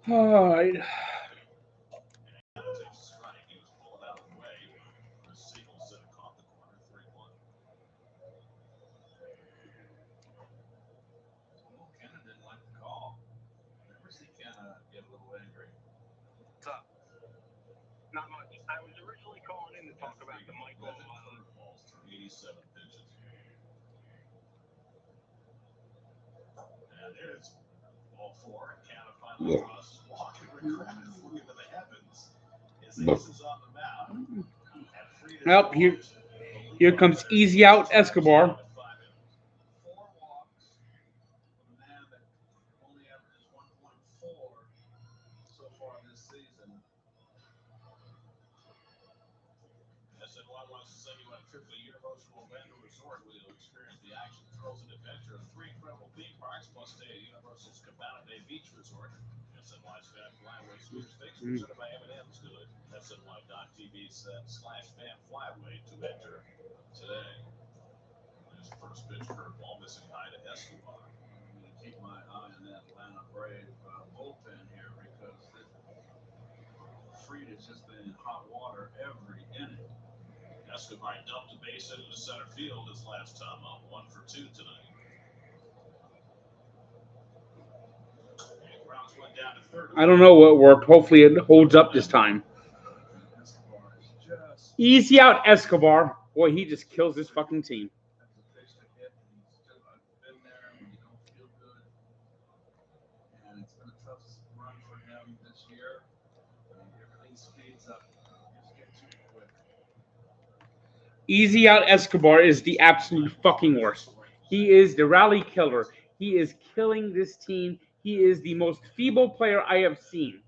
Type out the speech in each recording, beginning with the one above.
All right. Not much. I was originally calling in to talk about the Michael. Well, here comes Easy Out Escobar. I don't know what worked. Hopefully, it holds up this time. Easy Out Escobar. Boy, he just kills this fucking team. Easy Out Escobar is the absolute fucking worst. He is the rally killer. He is killing this team. He is the most feeble player I have seen.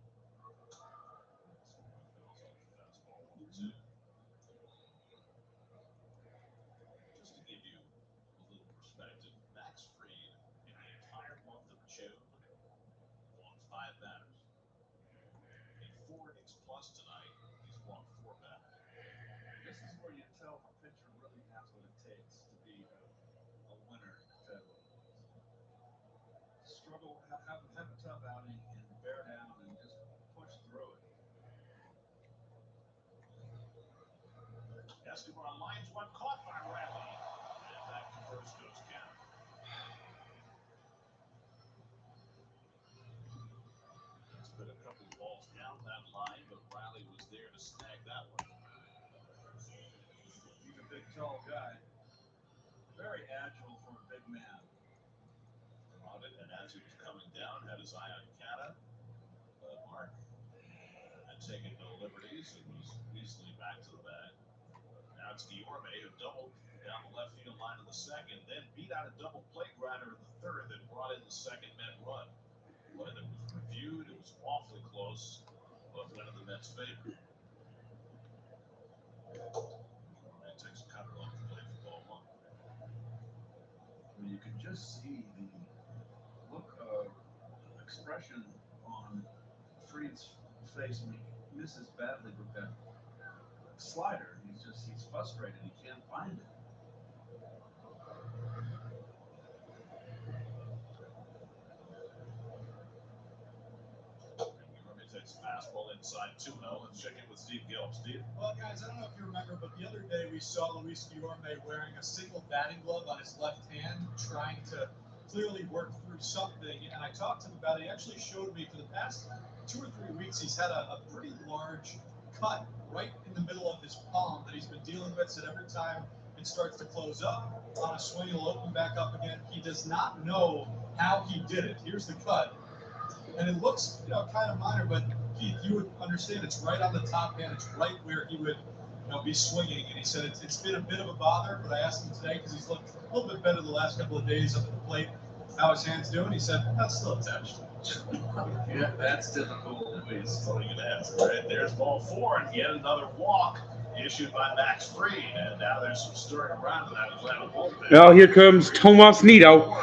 Well, guys, I don't know if you remember, but the other day we saw Luis Guillorme wearing a single batting glove on his left hand, trying to clearly work through something. And I talked to him about it. He actually showed me for the past 2 or 3 weeks, he's had a pretty large cut right in the middle of his palm that he's been dealing with. So every time it starts to close up on a swing, it'll open back up again. He does not know how he did it. Here's the cut. And it looks, kind of minor, but Keith, you would understand it's right on the top hand. It's right where he would, be swinging. And he said it's been a bit of a bother, but I asked him today because he's looked a little bit better the last couple of days up at the plate. How his hand's doing? He said that's still attached. Yeah, that's typical Luis. So you can ask, right? There's ball four, and yet another walk issued by Max Fried. And now there's some stirring around in that Atlanta bullpen. Well, here comes Tomas Nido.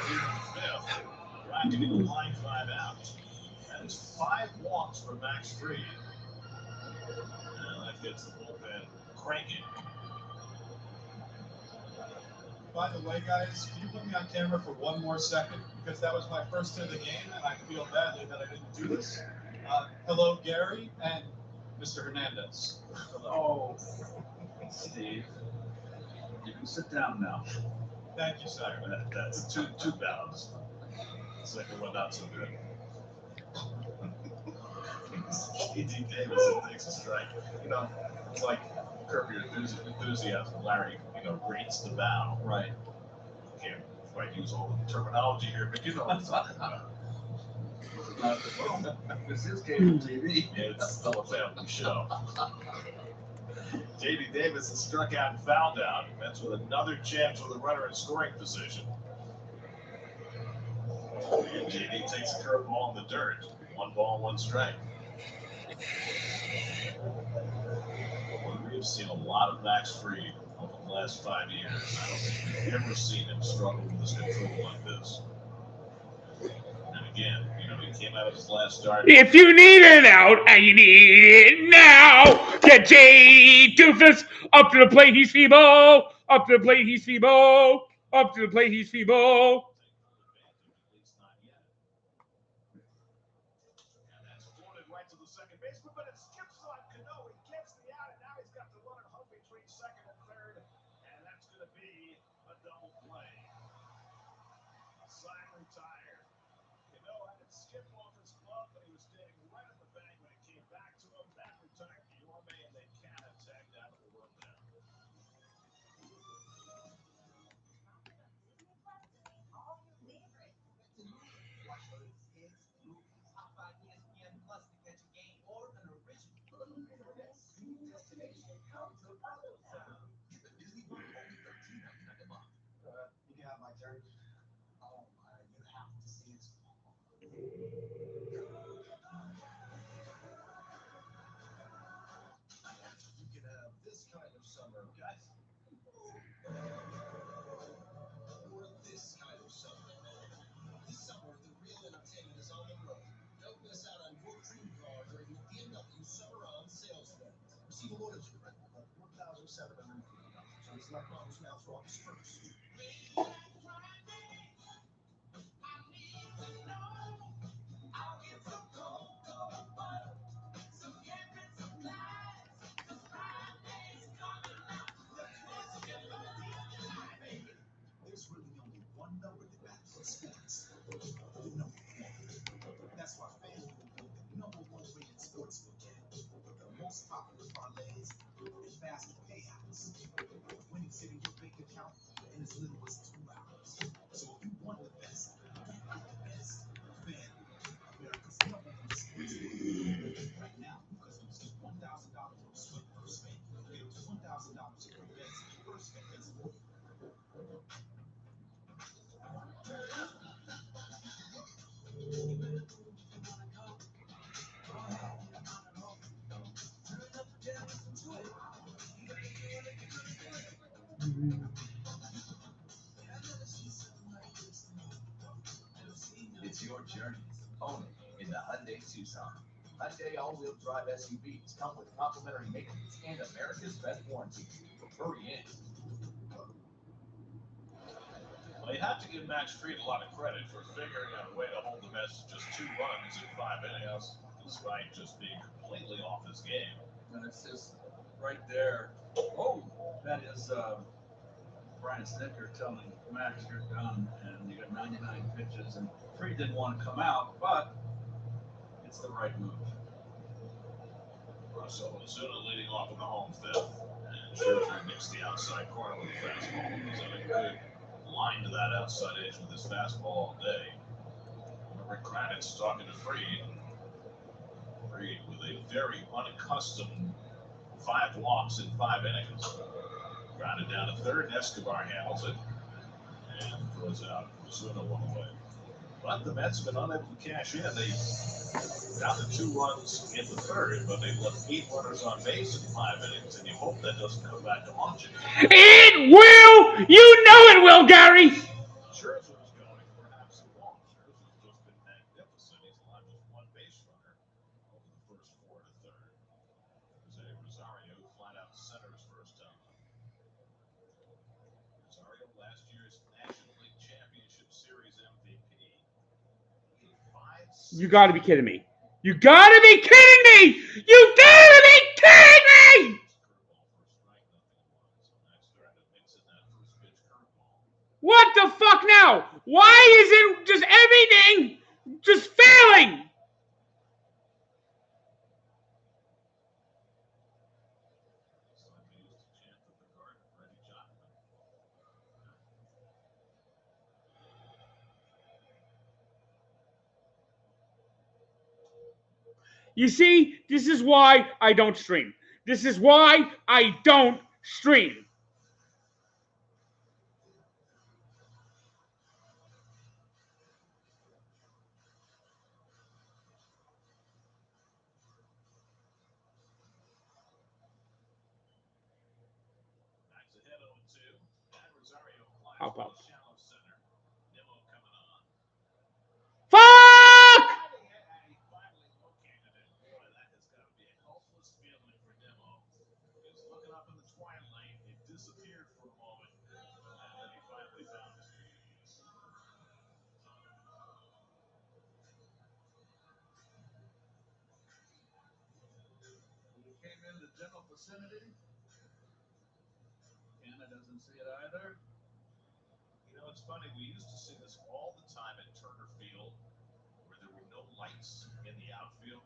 Racking in line five out. That is 5 walks for Max Fried. And that gets the bullpen cranking. By the way, guys, can you put me on camera for one more second? Because that was my first hit of the game, and I feel badly that I didn't do this. Hello, Gary and Mr. Hernandez. Oh, Steve. You can sit down now. Thank you, sir. That's two bows. The second one not so good. J.D. Davis takes a strike. You know, it's like Curb Your Enthusiasm. Larry, rates the bow. Right. Can't quite use all the terminology here, but you know what I'm talking about. This is cable TV. It's still a family show. J.D. Davis is struck out and fouled out. Mets with another chance with a runner in scoring position. And J.D. takes a curveball in the dirt. 1 ball, 1 strike. Well, we have seen a lot of Max Fried over the last 5 years. I don't think we've ever seen him struggle with his control like this. And again, he came out of his last start. If you need an out and you need it now, get J. Doofus up to the plate. He's feeble. Up to the plate. He's feeble. Up to the plate. He's feeble. Right to the second baseman, but it skips on Cano. He gets the out, and now he's got the runner home between second and third, and that's going to be a double play. Sign retired. Cano had it skip off his glove, but he was standing right at the bag when it came back to him. That retired Guillorme, and they can't have tagged out of the room now. You can have my turn. Oh my, you have to see it. You can have this kind of summer, guys. Or this kind of summer. This summer, the real entertainment is on the road. Don't miss out on your dream car during the BMW Summer On sales event. Receive a loyalty credit of $1,750 on select models now through August 1st. There's really only one number that matters in sports. The number 1. That's why FanDuel built the #1 rated sportsbook app with the most popular parlays and fastest payouts. Winnings hitting your bank account in as little as 2 hours. So if you want the best, you want the best. FanDuel, America's #1 sportsbook. Right now, customers get $1,000 on Swift First Bet. Get up to $1,000 in free bets if your first bet hits $40. It's your journey. Own it in the Hyundai Tucson. Hyundai all-wheel drive SUVs come with complimentary maintenance and America's best warranty. Hurry in. Well, you have to give Max Fried a lot of credit for figuring out a way to hold the Mets to just 2 runs in 5 innings, despite just being completely off his game. And it's just right there. Oh, that is Brian Snitker telling Max, you're done, and you got 99 pitches, and Fried didn't want to come out, but it's the right move. Russell Ozuna leading off in the home 5th, and Scherzer nicks the outside corner with a fastball. He's had a good line to that outside edge with his fastball all day. Remember Kravitz talking to Fried. Fried with a very unaccustomed 5 walks in 5 innings. Grounded down to third, and Escobar handles it and throws out Ozuna 1 away. But the Mets have been unable to cash in. They got the 2 runs in the third, but they've left 8 runners on base in 5 innings, and you hope that doesn't come back to haunt you. It will. You know it will, Gary. Scherzer was going, perhaps he won't. Scherzer's just been magnificent. He's allowed just 1 base runner over the first 4 to third. Jose Rosario flat out centers first time. Rosario, last year's National League Championship Series MVP. You got to be kidding me. You gotta be kidding me! You gotta be kidding me! What the fuck now? Why is it just everything just failing? You see, this is why I don't stream. This is why I don't stream. Hop up. Fuck! You came in the general vicinity. Anna doesn't see it either. You know, it's funny. We used to see this all the time at Turner Field, where there were no lights in the outfield.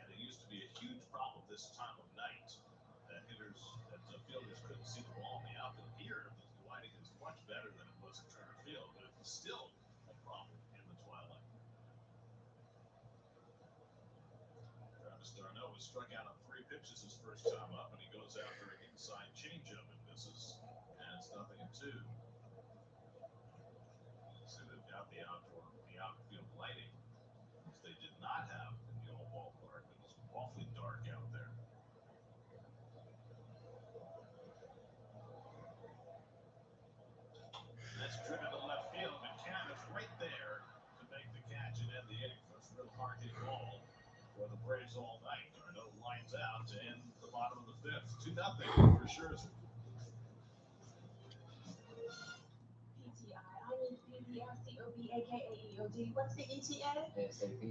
And it used to be a huge problem this time of night that hitters, that the fielders couldn't see the ball in the outfield. Here, the lighting is much better than it was at Turner Field, but it was still a problem in the twilight. Travis d'Arnaud was struck out on 3 pitches his first time up, and he goes after an inside changeup and misses, and it's 0-2. So they've got the outfield lighting, which they did not have in the old ballpark. It was awfully dark out there. That's driven to left field. McCann is right there to make the catch and end the inning. That's a real hard hit ball for the Braves all night. D'Arnaud lines out to end the bottom of the 5th. 2-0 for Scherzer. ETA. I need PPFCOBAKAEOD. What's the ETA? ASAP,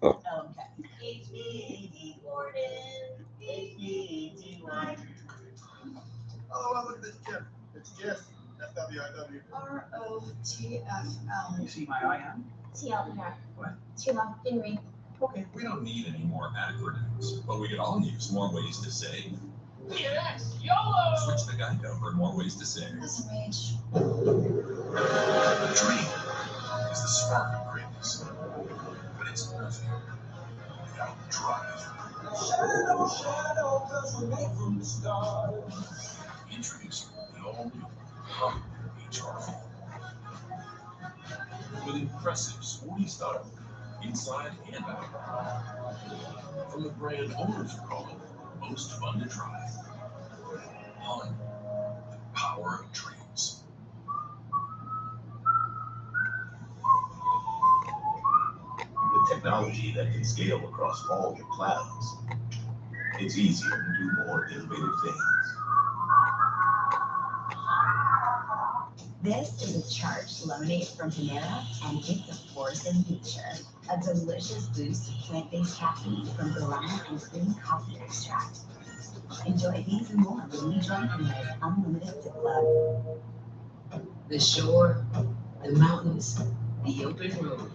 Oh, okay. HBAD Gordon. HBADY. Oh, look at this Jim. It's Jess. FWIW. ROTFL. You see my IM? TL here. What? Tila, Henry. Okay, we don't need any more acronyms, but we could all use more ways to save. Yes, YOLO! Switch to Geico for more ways to save. Doesn't rage. The dream is the spark of greatness, but it's nothing without drive. Shadow, cause we're made from the start. Introducing the all-new Hummer HR4. With impressive sporty style, inside and out. From the brand owners are calling most fun to drive. Hummer, the power of dreams. With technology that can scale across all your clouds, it's easier to do more innovative things. This is a charged lemonade from Panera, and it's a force of nature. A delicious boost of plant-based caffeine from guarana and green coffee extract. Enjoy these and more when you join Panera's Unlimited Sip Club. The shore, the mountains, the open road,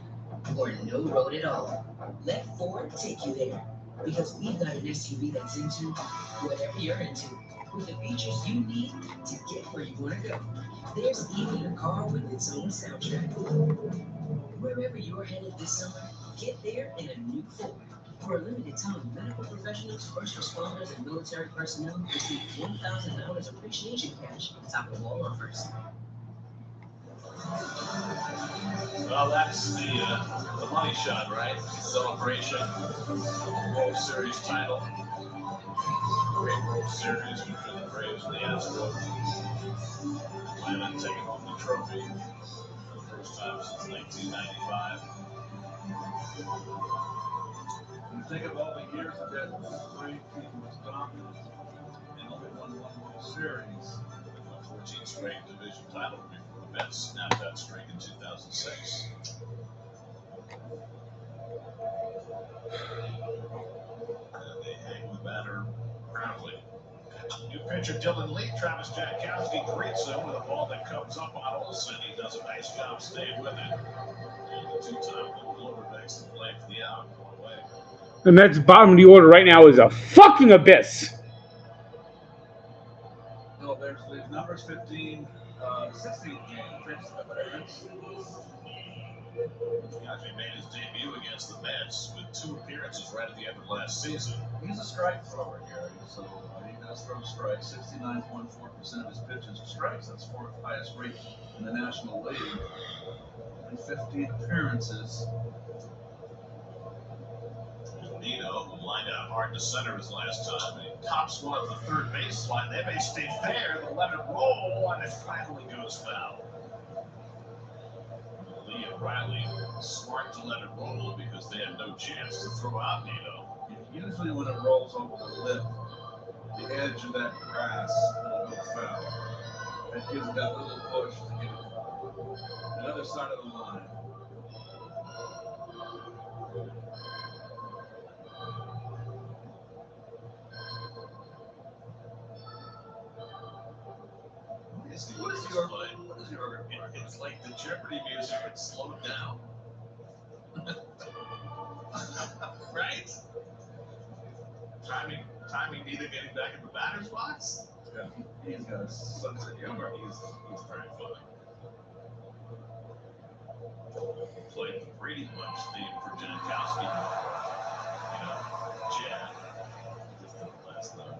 or no road at all. Let Ford take you there. Because we've got an SUV that's into whatever you're into, with the features you need to get where you want to go. There's even a car with its own soundtrack. Wherever you're headed this summer, get there in a new Ford. For a limited time, medical professionals, first responders, and military personnel receive $1,000 appreciation cash on top of all offers. Well, that's the money shot, right? Celebration, World Series title. Great World Series between the Braves and the Astros. Atlanta taking home the trophy for the first time since 1995. When you think of all the years that that great team was dominant and only won one World Series. 14th straight division title before the Mets snapped that streak in 2006. And they hang the batter proudly. New pitcher Dylan Lee, Travis Jankowski greets him with a ball that comes up on Olsen. He does a nice job staying with it. And the two-time Glover makes the play for the out. Going away. The Mets' bottom of the order right now is a fucking abyss. No, there's numbers 15, 16 games appearance. He actually made his debut against the Mets with 2 appearances right at the end of last season. He's a strike thrower, Gary, so he does throw strikes. 69.4% of his pitches are strikes. That's 4th highest rate in the National League. In 15 appearances. Nino, who lined out hard to center his last time, and he tops one at the third baseline. They may stay fair. They'll let it roll, and it finally goes foul. Lee and Riley smart to let it roll because they had no chance to throw out Nino. Usually when it rolls over the lip, the edge of that grass will go foul. That gives it that little push to get it the other side of the line. What is your It's like the Jeopardy music, but slowed down. Right? Timing Nino getting back in the batter's box? Yeah, he's got a sense of humor. He's very funny. Played the Brady Bunch theme for Jankowski. You know, Jan. Just did it last night.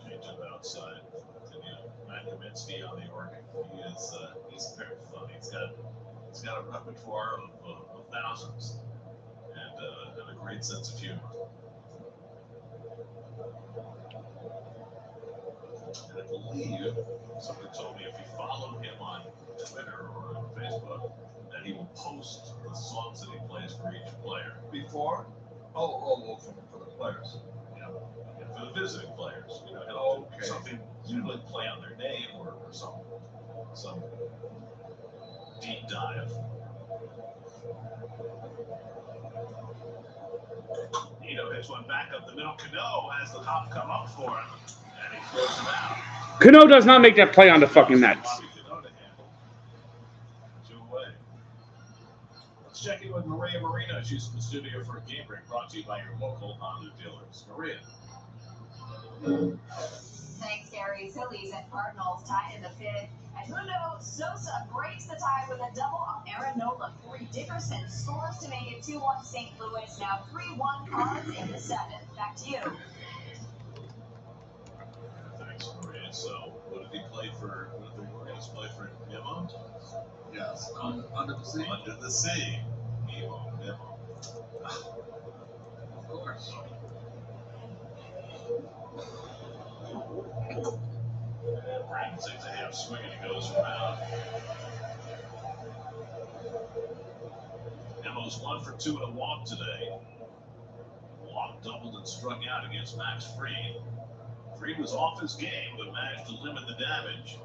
Change it outside. And, you know, Matt Kaminsky on the organ. He's very funny. He's got a repertoire of thousands and a great sense of humor. And I believe somebody told me if you follow him on Twitter or on Facebook, that he will post the songs that he plays for each player. Before? Oh, for the players. Yeah, for the visiting players. You know, he'll do something, usually play on their name or some deep dive. Nino hits one back up the middle. Cano has the hop come up for him, and he throws him out. Cano does not make that play on the fucking Mets. Bobby Cano to handle. 2 away. Let's check in with Maria Marino. She's in the studio for a game break brought to you by your local Honda dealers. Maria. Thanks, Gary. Phillies and Cardinals tied in the 5th. And Mundo Sosa breaks the tie with a double on Aaron Nola. Corey Dickerson scores to make it 2-1 St. Louis. Now 3-1 Cards in the 7th. Back to you. Thanks, Maria. So, what did the Orioles play for Nemo? Yes, Under the Sea. Under the Sea. Nemo. Of course. And Brandon takes a half swing and he goes around. Nemo's 1 for 2 in a walk today. Walk doubled and struck out against Max Fried. Fried was off his game, but managed to limit the damage.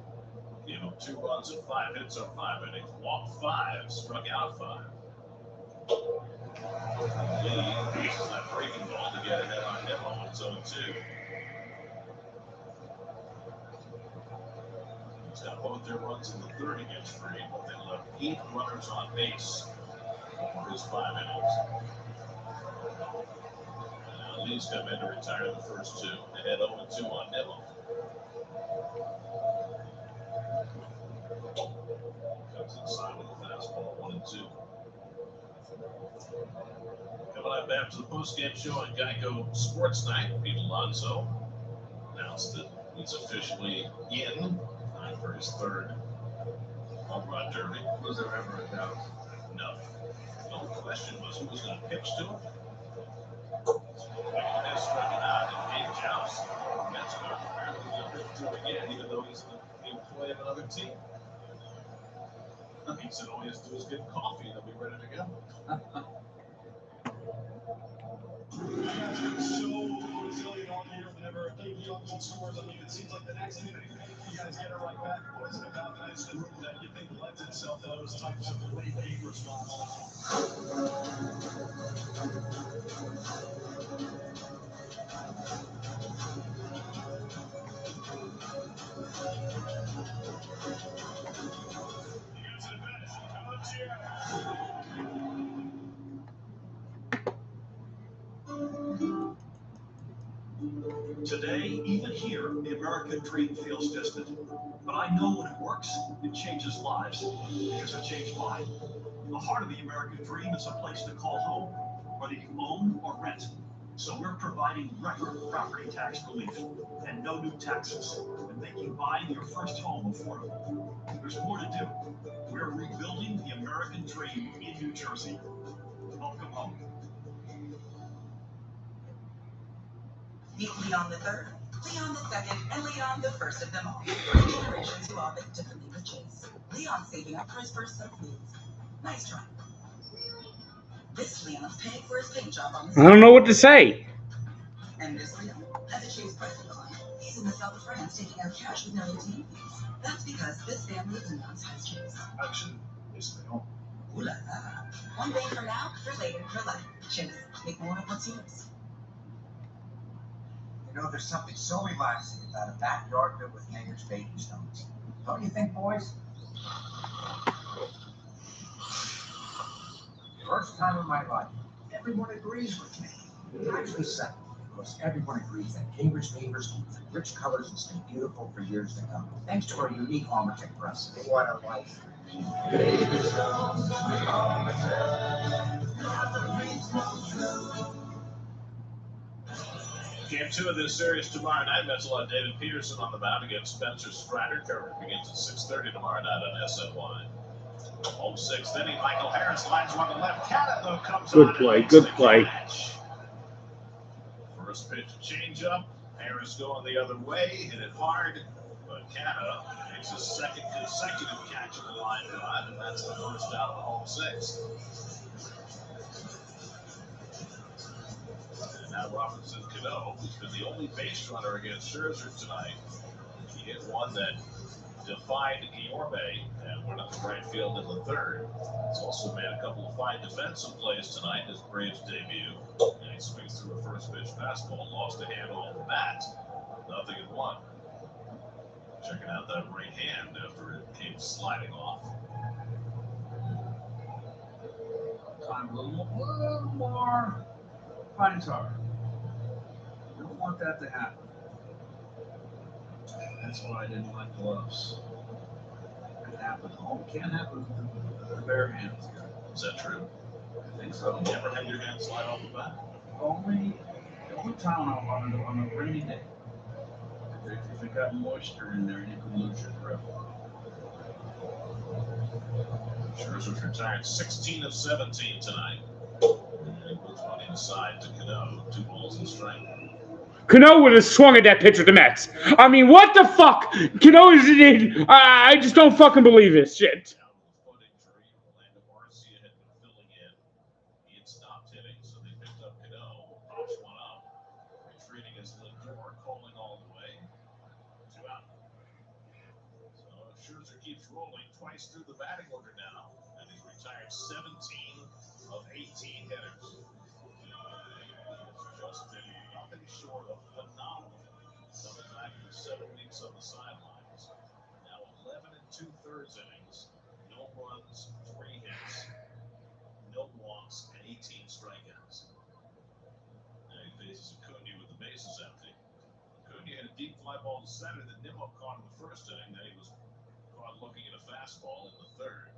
Gave him 2 runs and 5 hits over 5 innings. Walked 5, struck out 5. Lee uses that breaking ball to get ahead on Nemo. It's 0-2. He's got both their runs in the 3rd against Fried, but they left 8 runners on base over his 5 innings. Lee's come in to retire the first 2. They had 0-2 on Nemo. Comes inside with a fastball, 1-2. Coming up after the postgame show on Geico Sports Night, Pete Alonso announced that he's officially in for his 3rd home run derby. Was there ever a doubt? No. The only question was who was going to pitch to him. Has struck it out and Dave Joust, Mets coach, apparently going to pitch to him again, even though he's in the employ of another team. He said all he has to do is get coffee and they'll be ready to go. You guys have been so resilient all year whenever Dave Johnson scores. I mean, it seems like the next inning, you guys get it right back. What is it about Madison that you think lends itself to those types of late game responses? Today, even here, the American dream feels distant. But I know when it works, it changes lives. Because it changed mine. The heart of the American dream is a place to call home, whether you own or rent. So we're providing record property tax relief and no new taxes, and making buying your first home affordable. There's more to do. We're rebuilding the American dream in New Jersey. Welcome home. Meet Leon the Third, Leon the Second, and Leon the first of them all. Three generations who all think differently with Chase. Leon's saving up for his first set of needs. Nice try. This Leon's paying for his paint job on the I don't know what to say. And this Leon has a Chase private line. He's in the south of France taking out cash with no ATM fees. That's because this family of Leon's has Chase. Action is Leon. Ooh la la. One day from now, for later, for life. Chase, make more of what's yours. You know, there's something so relaxing about a backyard filled with neighbors' baby stones. Don't you think, boys? First time in my life, everyone agrees with me. Actually, second, because everyone agrees that Cambridge neighbors can fit rich colors and stay beautiful for years to come, thanks to our unique Armortech press. What a life. Game 2 of this series tomorrow night. Mets will have David Peterson on the mound against Spencer Strider. Coverage begins at 6:30 tomorrow night on SNY. Home sixth inning, Michael Harris lines one to left. Canada, though, comes Good on play, and makes good the play. catch. First pitch, change up. Harris going the other way, hit it hard, but Canada makes his second consecutive catch of the line drive, and that's the first out of the home sixth. And now Robinson Cano, who's been the only base runner against Scherzer tonight. He hit one that defied Iorbe and went up to right field in the third. He's also made a couple of fine defensive plays tonight in his Braves debut. And he swings through a first pitch fastball, lost a hand on the bat. 0-1. Checking out that right hand after it came sliding off. Time a little more. Fighting hard. You don't want that to happen. That's why I didn't like gloves. It happened. Oh, it can't happen with the bare hands. Is that true? I think so. You ever had your hand slide off the bat? Only time on a rainy day. If it got moisture in there, you could lose your grip. Scherzer's retired 16 of 17 tonight. And he puts one inside to Cano. 2 balls and strike. Cano would have swung at that pitch with the Mets. I mean, what the fuck? Cano is in. I just don't fucking believe this shit. Down with a foot injury, Orlando Arcia had been filling in. He had stopped hitting, so they picked up Cano. Pops one up. Retreating is Lindor, calling all the way. 2 out. So Scherzer keeps rolling twice through the batting order now, and he's retired 17 of 18 hitters. Just been nothing short of phenomenal. Coming back from 7 weeks on the sidelines. Now 11 2/3 innings, no runs, 3 hits, no walks, and 18 strikeouts. Now he faces Acuna with the bases empty. Acuna had a deep fly ball to center that Nimmo caught in the first inning. Then he was caught looking at a fastball in the third.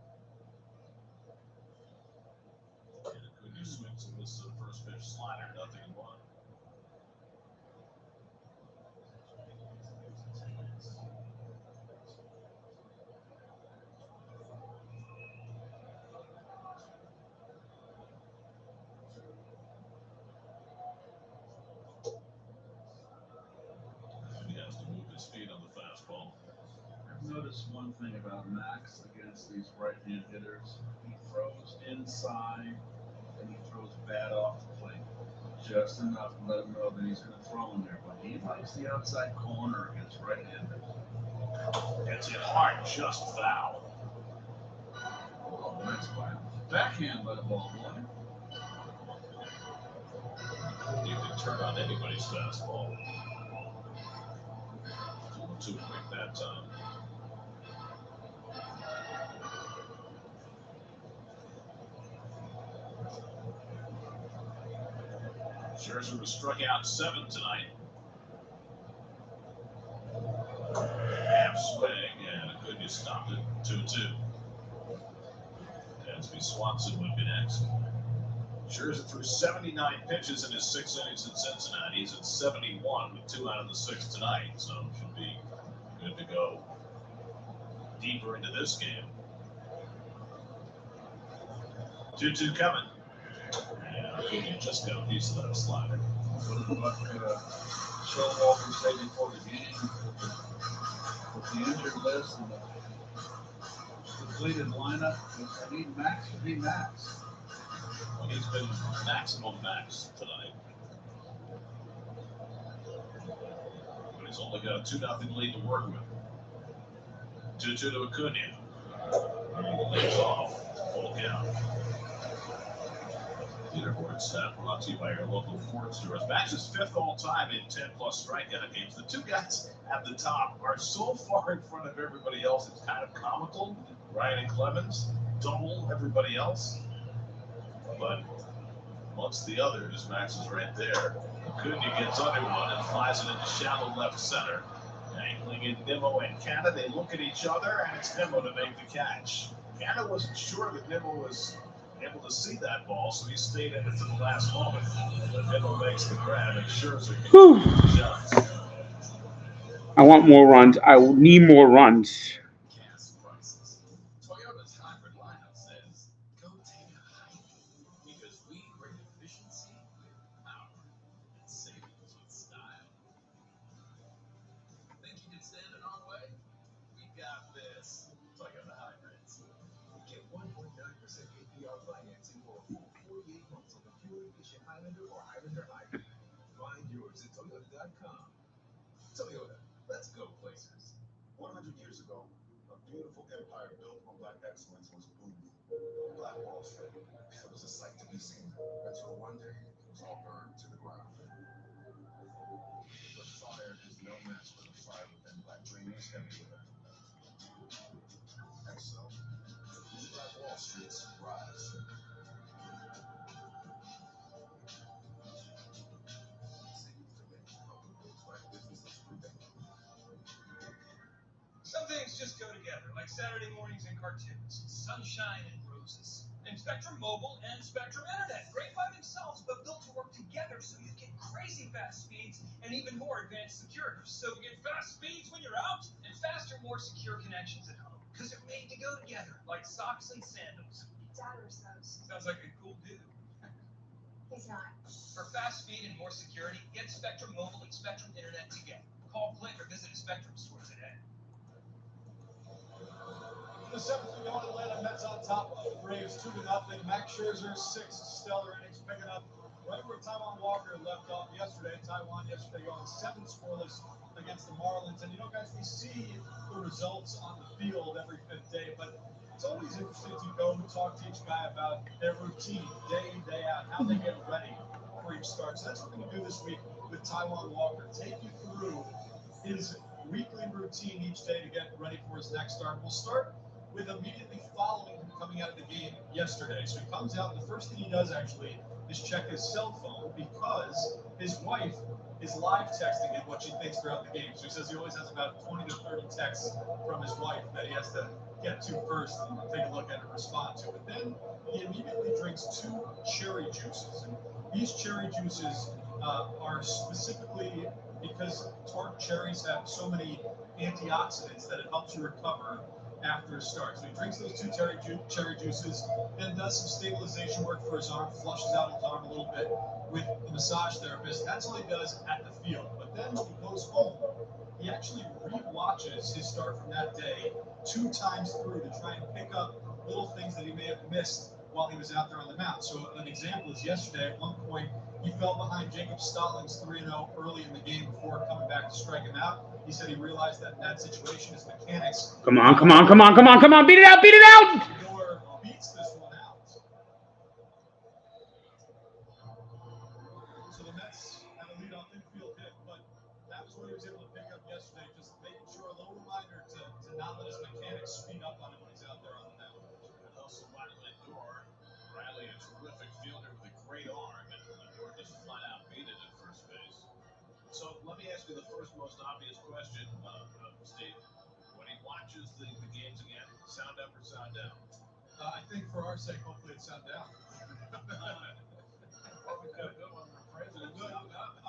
And Acuna swings and misses a first pitch slider, 0-1. He has to move his feet on the fastball. There's no notice one thing about Max against these right-hand hitters. He throws inside and he throws bad off the plate. Just enough to let him know that he's going to throw in there. But he likes the outside corner against right-handers. Gets it hard, just foul. Oh, that's fine. Backhand by the ball boy. You can turn on anybody's fastball. Too quick that time. Scherzer was struck out 7 tonight. Half swing, and Acuna stopped it. 2-2. Dansby Swanson would be next. Scherzer threw 79 pitches in his 6 innings in Cincinnati. He's at 71 with 2 out of the 6 tonight, so should be good to go deeper into this game. 2-2 coming. And Acuna just got a piece of that slider. What did Showalter say before the game? With the injured list and the depleted lineup, I need Max to be Max. Well, he's been maximum max tonight. But he's only got a 2-0 lead to work with. 2-2 to Acuna. Leads off. Full count. Leaderboard stat brought to you by your local Ford stores. Max is 5th all time in 10-plus strikeout games. The 2 guys at the top are so far in front of everybody else, it's kind of comical. Ryan and Clemens double everybody else. But amongst the others, Max is right there. Acuna gets under one and flies it into shallow left center. Angling in Nimmo and Canna, they look at each other, and it's Nimmo to make the catch. Canna wasn't sure that Nimmo was able to see that ball, so he stayed in it to the last moment. But Nimmo makes the grab, and Scherzer gets the shots. I want more runs. I need more runs. Gas prices. Toyota's hybrid lineup says, go take a hike. Because we bring efficiency with power and savings with style. Think you can stand in our way? We got this. Toyota hybrids. Get 1.9% APR financing for a full 48 months on the fuel-efficient Highlander or Highlander hybrid. Find yours at Toyota.com. Toyota, let's go places. 100 years ago, a beautiful empire built on black excellence was booming. Black Wall Street. It was a sight to be seen. Until one day, it was all burned to the ground. But fire is no match for the fire within black dreamers everywhere. And so, new Black Wall Streets rise. Some things just go together, like Saturday mornings and cartoons, sunshine and roses. And Spectrum Mobile and Spectrum Internet, great by themselves, but built to work together so you get crazy fast speeds and even more advanced security. So get fast speeds when you're out and faster, more secure connections at home. Because they're made to go together, like socks and sandals. Dad wears those. Sounds like a cool dude. He's not. For fast speed and more security, get Spectrum Mobile and Spectrum Internet together. Call, click, or visit a Spectrum store today. The 7th we go, Atlanta Mets on top of the Braves 2-0. Max Scherzer, 6 stellar innings, picking up right where Taijuan Walker left off yesterday. Taijuan yesterday going 7 scoreless against the Marlins. And you know, guys, we see the results on the field every 5th day, but it's always interesting to go and talk to each guy about their routine, day in, day out, how they get ready for each start. So that's what we're going to do this week with Taijuan Walker. Take you through his weekly routine each day to get ready for his next start. We'll start with immediately following him coming out of the game yesterday. So he comes out, and the first thing he does actually is check his cell phone because his wife is live texting him what she thinks throughout the game. So he says he always has about 20 to 30 texts from his wife that he has to get to first and take a look at and respond to. But then he immediately drinks 2 cherry juices. And these cherry juices are specifically because tart cherries have so many antioxidants that it helps you recover after a start. So he drinks those 2 cherry juices, then does some stabilization work for his arm, flushes out his arm a little bit with the massage therapist. That's all he does at the field. But then when he goes home, he actually re-watches his start from that day 2 times through to try and pick up little things that he may have missed while he was out there on the mound. So an example is yesterday, at one point, he fell behind Jacob Stallings 3-0 early in the game before coming back to strike him out. He said he realized that in that situation, his mechanics. Come on, come on, come on, come on, come on. Beat it out, beat it out. Lindor beats this one out. So the Mets had a leadoff infield hit, but that was what he was able to pick up yesterday. Just making sure, a little reminder to not let his mechanics speed up on him when he's out there on the mound. And also by Lindor, Riley, a terrific fielder with a great arm, and Lindor just flat out beat it at first base. So let me ask you the first most obvious question, Steve. When he watches the games again, sound up or sound down? I think for our sake, hopefully it's sound down.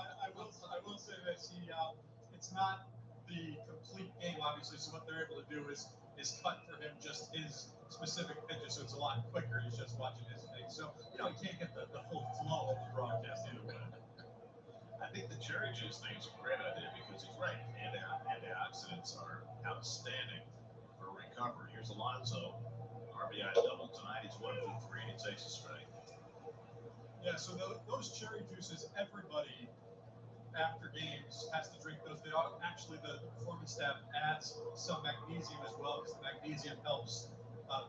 I will say this: it's not the complete game, obviously. So what they're able to do is cut for him just his specific pitches, so it's a lot quicker. He's just watching his thing. So he can't get the full flow of the broadcast either way. I think the cherry juice thing is a great idea because he's right. Antioxidants are outstanding for recovery. Here's Alonso, RBI double tonight. He's 1 for 3. He takes a strike. Yeah, so those cherry juices, everybody after games has to drink those. They are actually, the performance staff adds some magnesium as well, because the magnesium helps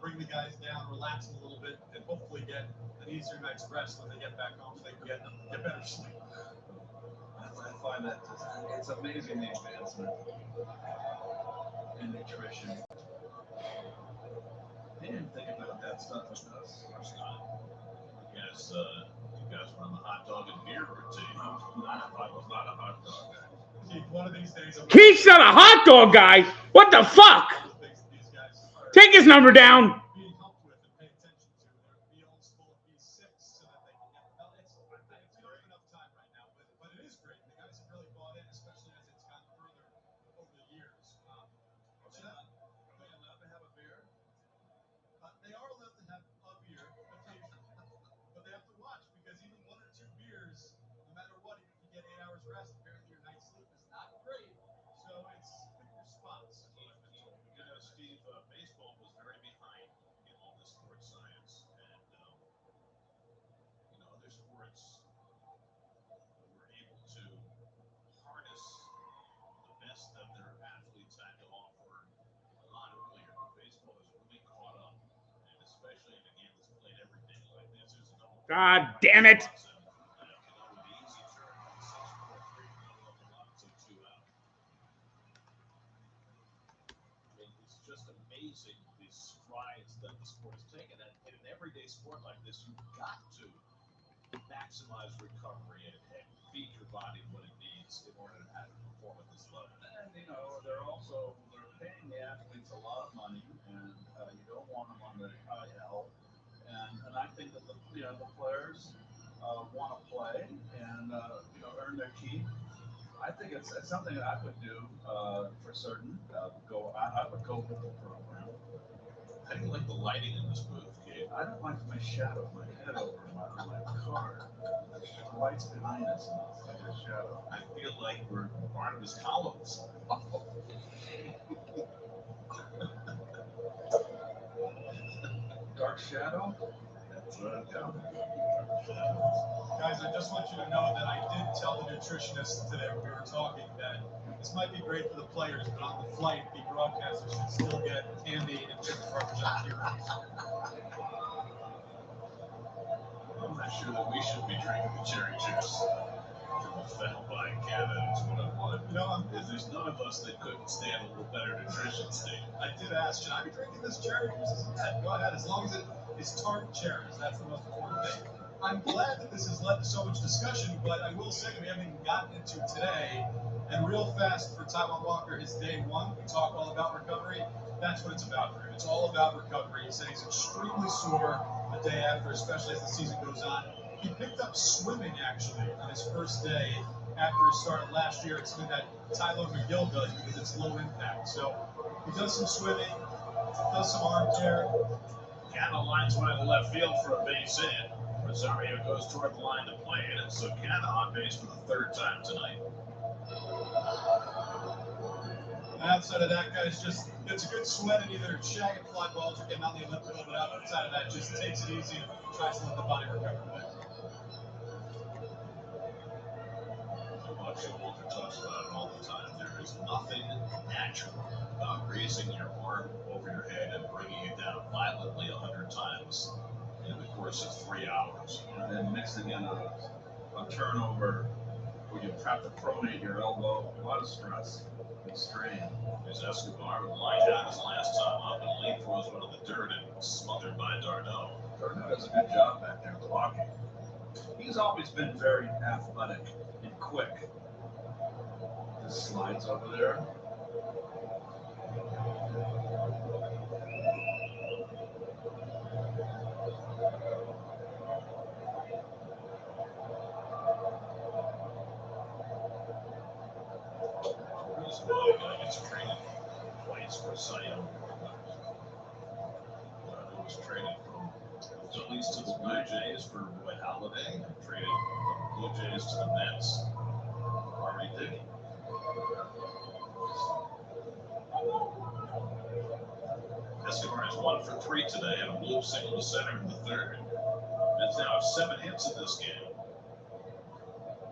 bring the guys down, relax them a little bit, and hopefully get an easier night's rest when they get back home, so they can get better sleep. I find that it's amazing the advancement in nutrition. They didn't think about that stuff with us. Of course not. You guys were on the hot dog and beer routine. I was not a hot dog guy. Keith, one of these days, Keith's not a hot dog guy. What the fuck? these guys are Take his number down. being helped with and pay attention to. Their meals full of B6 so that they can get. Well, it's you don't have enough time right now, but it is great. The guys have really bought in, especially as it's gotten further over the years. Are they allowed to have a beer? They are allowed to have a beer occasionally, but they have to watch, because even 1 or 2 beers, no matter what, even if you get 8 hours rest, apparently your night's sleep is not great. So it's pick your spots. Steve, baseball was very behind in all this sports science, and other sports were able to harness the best that their athletes had to offer a lot earlier. Baseball has really caught up, and especially in a game that's played every day like this, there's a double. God damn it. With the easy turn, 6-4-3, level up to 2 out. It's just amazing the strides that the sport has taken. And in an everyday sport like this, you've got to maximize recovery and feed your body what it needs in order to have it perform at this level. And they're paying the athletes a lot of money, and you don't want them on the IL. And I think that the players want to play and earn their keep. I think it's something that I would do for certain. I would go with the program. How do you like the lighting in this booth, Gabe? I don't like my shadow, my head over my car. The light's behind us, and it's like a shadow. I feel like we're Barnabas Collins. Dark shadow? That's what I'm telling you. Guys, I just want you to know that I did tell the nutritionist today when we were talking that this might be great for the players, but on the flight, the broadcasters should still get candy and chicken Parmesan heroes. I'm not sure that we should be drinking the cherry juice from a fell by Canada. Is what I want. There's none of us that couldn't stand a little better nutrition, Steve. I did ask, should I be drinking this cherry juice? Go ahead, as long as it is tart cherries. That's the most important thing. I'm glad that this has led to so much discussion, but I will say we haven't even gotten into today. And real fast for Taijuan Walker, his day 1, we talk all about recovery. That's what it's about for him. It's all about recovery. He said he's extremely sore the day after, especially as the season goes on. He picked up swimming, actually, on his first day after he started last year. It's something that Tyler McGill does because it's low impact. So he does some swimming, does some arm care. Canna lines one in left field for a base hit. Rosario goes toward the line to play it, and so Canna on base for the 3rd time tonight. And outside of that, guys, just it's a good sweat and either shagging fly balls or getting on the elliptical. But outside of that, just takes it easy and tries to let the body recover a bit. Walter talks about it all the time. There is nothing natural about raising your arm over your head and bringing it down violently 100 times in the course of 3 hours. And then mixing in a turnover where you have to pronate your elbow. A lot of stress and strain. As Escobar lined out his last time up, and Lee throws one in the dirt and smothered by Darno. Darno does a good job back there blocking. He's always been very athletic and quick. Just slides over there. He's a guy gets traded twice for Sion. Darno was traded from Phillies to the Blue Jays for Roy Halladay, and traded from Blue Jays to the Mets. Harvey Dickey. Escobar is 1 for 3 today, and a bloop single to center in the third. Mets now have 7 hits in this game.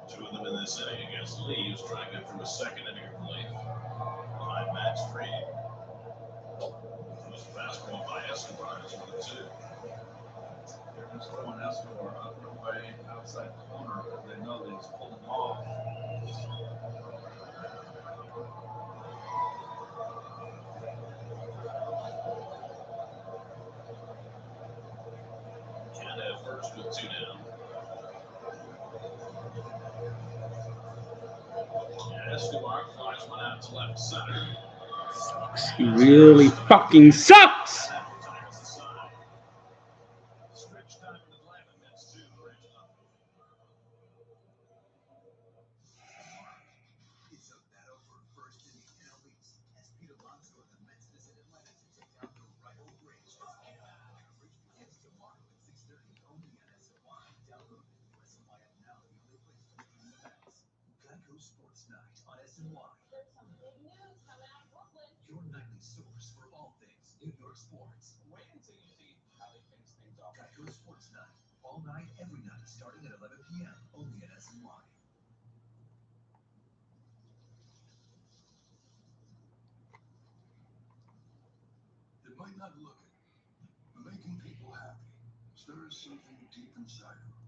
2 of them in this inning against Lee, who's trying to get through a second inning of relief behind Max Fried. This fastball by Escobar is 1-2. They're just throwing Escobar up and away outside the corner because they know they just pulled him off. Canada at first with 2 down. And Escobar flies one out to left center. Sucks. He really fucking sucks. Stretch time in Atlanta, Mets 2, Rangers nothing. It's a battle for first in the NL East as Pete Alonso and the Mets visit Atlanta to take down the rival Braves. Coverage begins tomorrow at 6:30 only on SNY. Download the new SNY app now, the only place to listen to the Mets. Geico Sports Night on SNY. There's some big news coming out of Brooklyn. Your nightly source for all things New York sports. Wait until you see how they finish things off. Geico Sports Night. All night, every night, starting at 11 p.m. only at SNY. It might not look it, but making people happy stirs something deep inside them.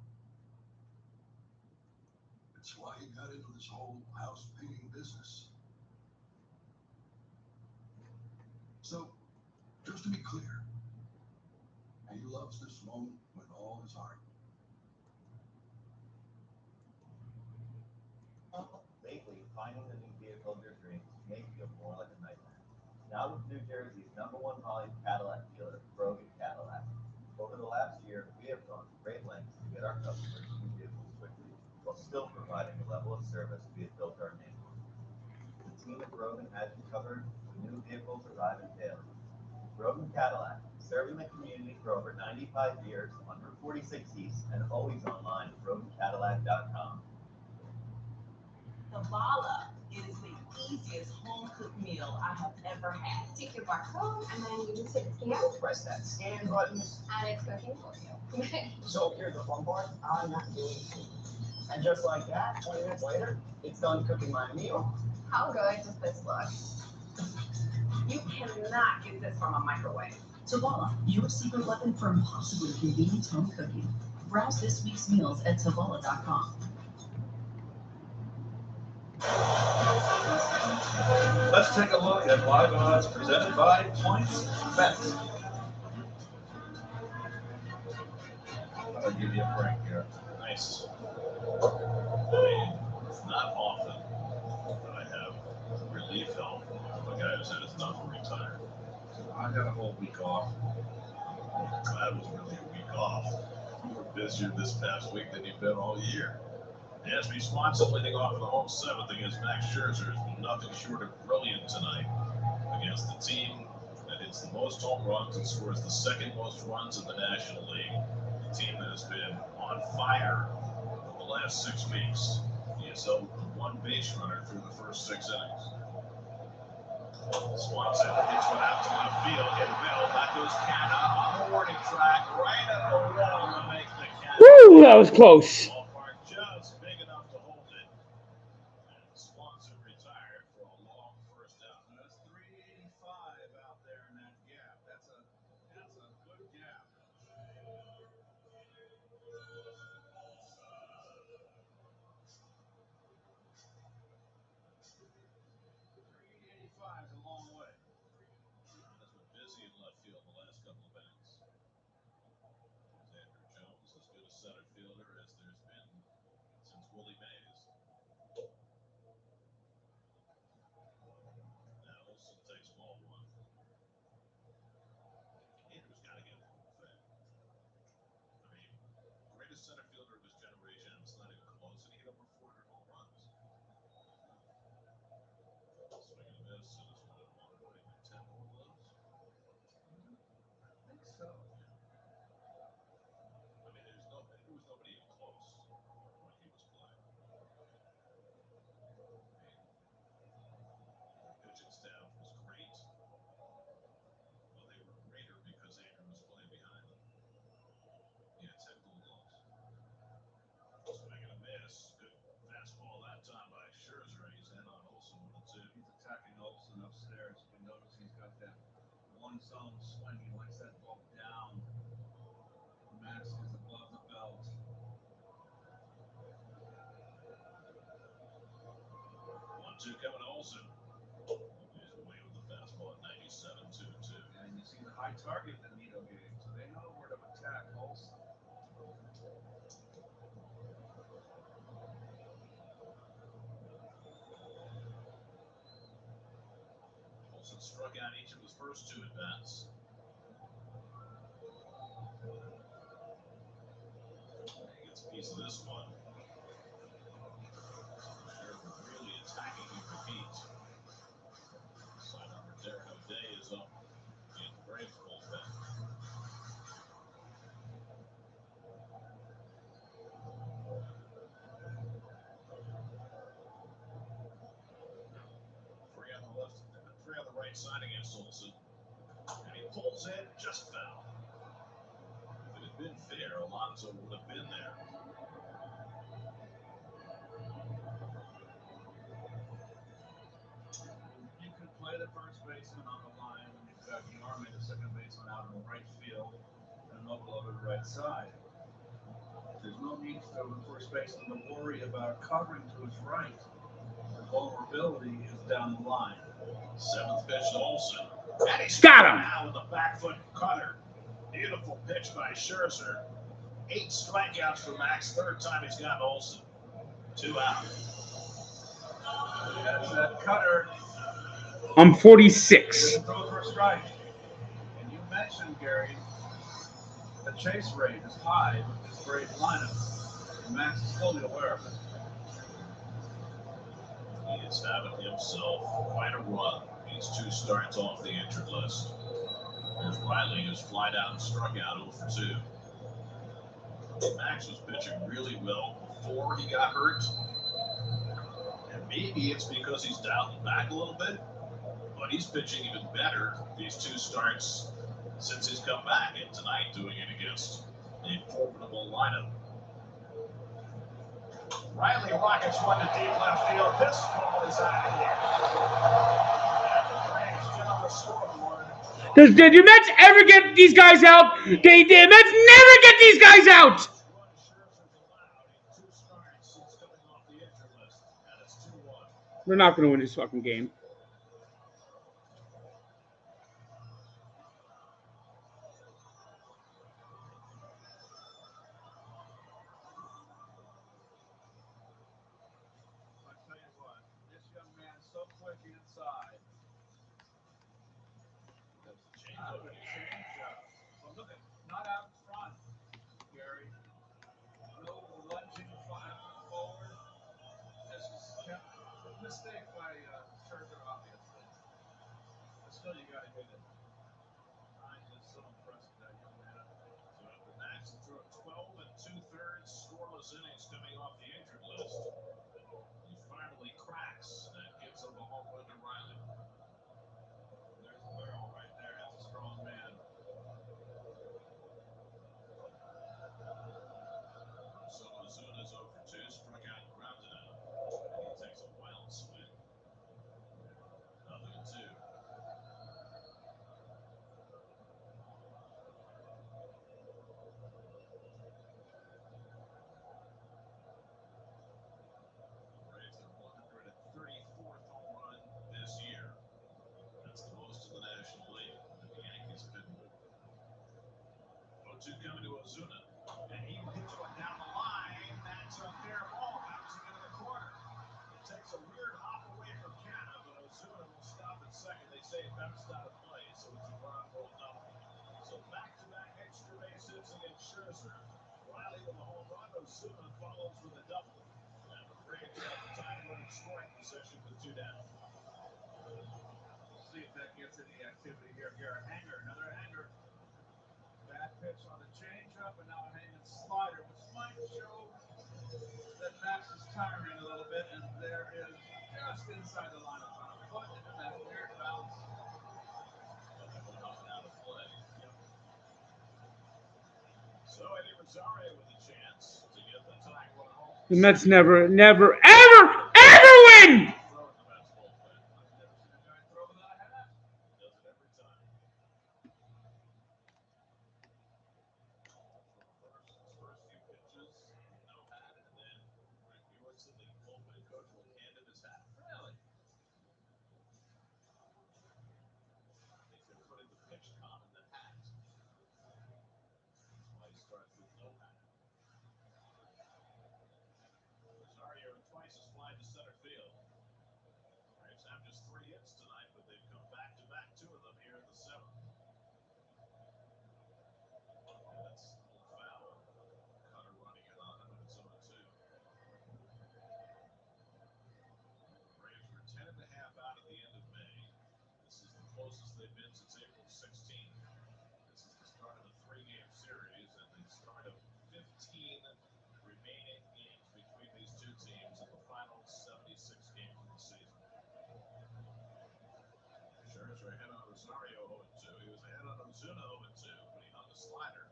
It's why he got into this whole house painting business. So, just to be clear, he loves this moment with all his heart. Lately, finding the new vehicle of your dreams may feel more like a nightmare. Now with New Jersey's #1 volume Cadillac dealer, Brogan Cadillac. Over the last year, we have gone to great lengths to get our customers new vehicles quickly, while still providing the level of service we have built our name on. The team at Brogan has you covered when new vehicles arrive in daily. Brogan Cadillac, serving the community for over 95 years on Route 46 East and always online at BroganCadillac.com. The Bala is the easiest home-cooked meal I have ever had. Take your barcode and then you just hit the scan. Press that scan button. And it's cooking for you. So here's the fun part. I'm not doing anything. And just like that, 20 minutes later, it's done cooking my meal. How good does this look? You cannot get this from a microwave. Tavala, your secret weapon for impossibly convenient home cooking. Browse this week's meals at tavala.com. Let's take a look at live odds presented by Points Bet. I'll give you a break here. Nice. I mean, it's not often that I have relief help from a guy who's had his number retired. I got a whole week off. That was really a week off. You were busier this past week than you've been all year. Dansby Swanson leading off in the home seventh against Max Scherzer has been nothing short of brilliant tonight against the team that hits the most home runs and scores the second most runs in the National League. The team that has been on fire for the last 6 weeks. He has held one base runner through the first 6 innings. Swanson hits one out to left field in the middle. That goes Canna on the warning track right at the wall to make the catch. Woo, that was close. Ballpark just big enough to hold it. And Swanson retired for a long first out. That's 385 out there in that gap. That's a good gap. 385 is a long way. Has been busy in left field the last couple of innings. Xander Jones, as good a center fielder as there's been since Willie Mays. Now Olsen takes ball one. Andrew's got to get a home thing. I mean, greatest center fielder of his generation. It's not even close, and he hit over 400 home runs. Swing and a miss, and it's 1-1. What do you think, 10 more gloves? I think so. I mean, there was nobody even close when he was playing. The pitching staff was great. Well, they were greater because Andrew was playing behind them. He had 10 gold gloves. Swing and a miss. Good fastball that time by Scherzer. He's in on Olsen 1-2. He's attacking Olsen upstairs. You can notice he's got that one zone swing. He likes that ball down. Max is above the belt. 1-2 coming to Olsen. He's away with the fastball at 97, 2-2. And you see the high target that Nito gave. So they know where to attack Olsen. Olsen struck out each of his first 2 at-bats. He gets a piece of this one. Scherzer really attacking him repeat. Side number Darren O'Day is up in the Braves bullpen. Three on the right side against Olsen. And he pulls in, just foul. If it had been fair, Alonso would have been there. You could play the first baseman on the line when you've got Guillorme, the second baseman, out in the right field, and Noble over the right side. There's no need for the first baseman to worry about covering to his right. The vulnerability is down the line. 7th pitch to Olsen. And he's Got him. now with a back foot cutter. Beautiful pitch by Scherzer. 8 strikeouts for Max. 3rd time he's gotten Olsen. 2 out. That's that cutter. I'm 46. Throw for a strike. And you mentioned, Gary, the chase rate is high with this Brave lineup. And Max is fully aware of it. He is having himself quite a run. He's 2 starts off the injured list. There's Riley, who's flied out and struck out 0 for 2. Max was pitching really well before he got hurt. And maybe it's because he's dialed back a little bit, but he's pitching even better these 2 starts since he's come back, and tonight doing it against a formidable lineup. Riley rockets one to deep left field. This ball is out of here. And the Braves get on the scoreboard. Did your Mets ever get these guys out? The Mets never get these guys out. We're not going to win this fucking game. Inside. That's a change-up. But look at, not out front, Gary. No lunging forward. This is a mistake by Scherzer, obviously. But still, you got to hit it. I'm just so impressed with that young man. So after Max threw 12 2/3 scoreless innings coming off the injured list, he finally cracks. That gives him a home run to Riley. 2 coming to Ozuna. And he hits one down the line. That's a fair ball bouncing into the corner. It takes a weird hop away from Canna, but Ozuna will stop at second. They say it bounced out of play, so it's a run-roll double. So back-to-back extra base hits against Scherzer. Riley with a home run. Ozuna follows with a double. And the Braves have the time-running scoring possession with 2 down. See if that gets any activity here. Here, a hanger, another hanger. Bad pitch on the changeup, and now a hanging slider, which might show that Max is tiring a little bit, and there is just inside the line of foot, and then that weird bounce. So Eddie Rosario with a chance to get the tying run home. The Mets never, ever win. Rosario twice has fly to center field. Braves have just 3 hits tonight, but they've come back-to-back 2 of them here in the 7th. And that's a little foul. Cutter running it on him, and it's 0-2. Braves were 10.5 out at the end of May. This is the closest they've been since April 16th. This is the start of a 3-game series and the start of 15 remaining games between these 2 teams in the final 76 games of the season. Scherzer ahead on Rosario 0-2. He was ahead on Ozuna 0-2, but he hung a slider,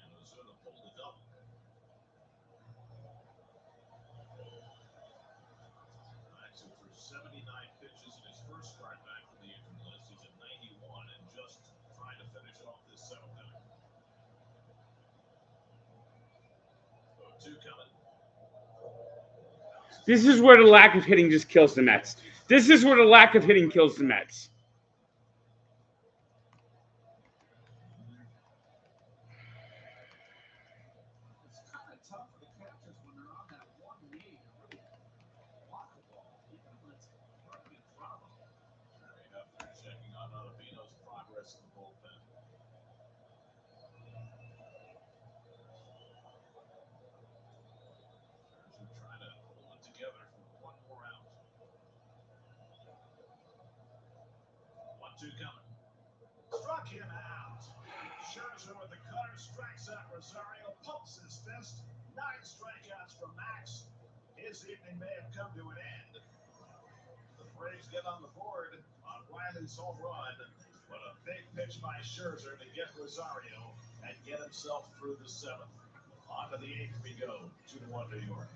and Ozuna pulled a double. Max threw 79 pitches in his first start back from the injured list. He's at 91 and just trying to finish off this 7th inning. 0-2 coming. This is where the lack of hitting just kills the Mets. This is where the lack of hitting kills the Mets. It's kind of tough for the catchers when they're on that one knee to really block the ball, even when it's right in front of them. Terry Hefner checking on Ottavino's progress in the bullpen. Scherzer trying to hold it together for 1 more out. 1-2 coming. Struck him out. Scherzer with the cutter strikes out Rosario, pumps his fist. 9 strikeouts from Max. His evening may have come to an end. The Braves get on the board on Riley's home run, but a big pitch by Scherzer to get Rosario and get himself through the 7th. On to the 8th we go. 2-1 New York.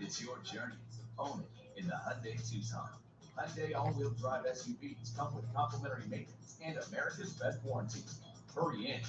It's your journey. Own it in the Hyundai Tucson. Hyundai all-wheel drive SUVs come with complimentary maintenance and America's best warranty. Hurry in.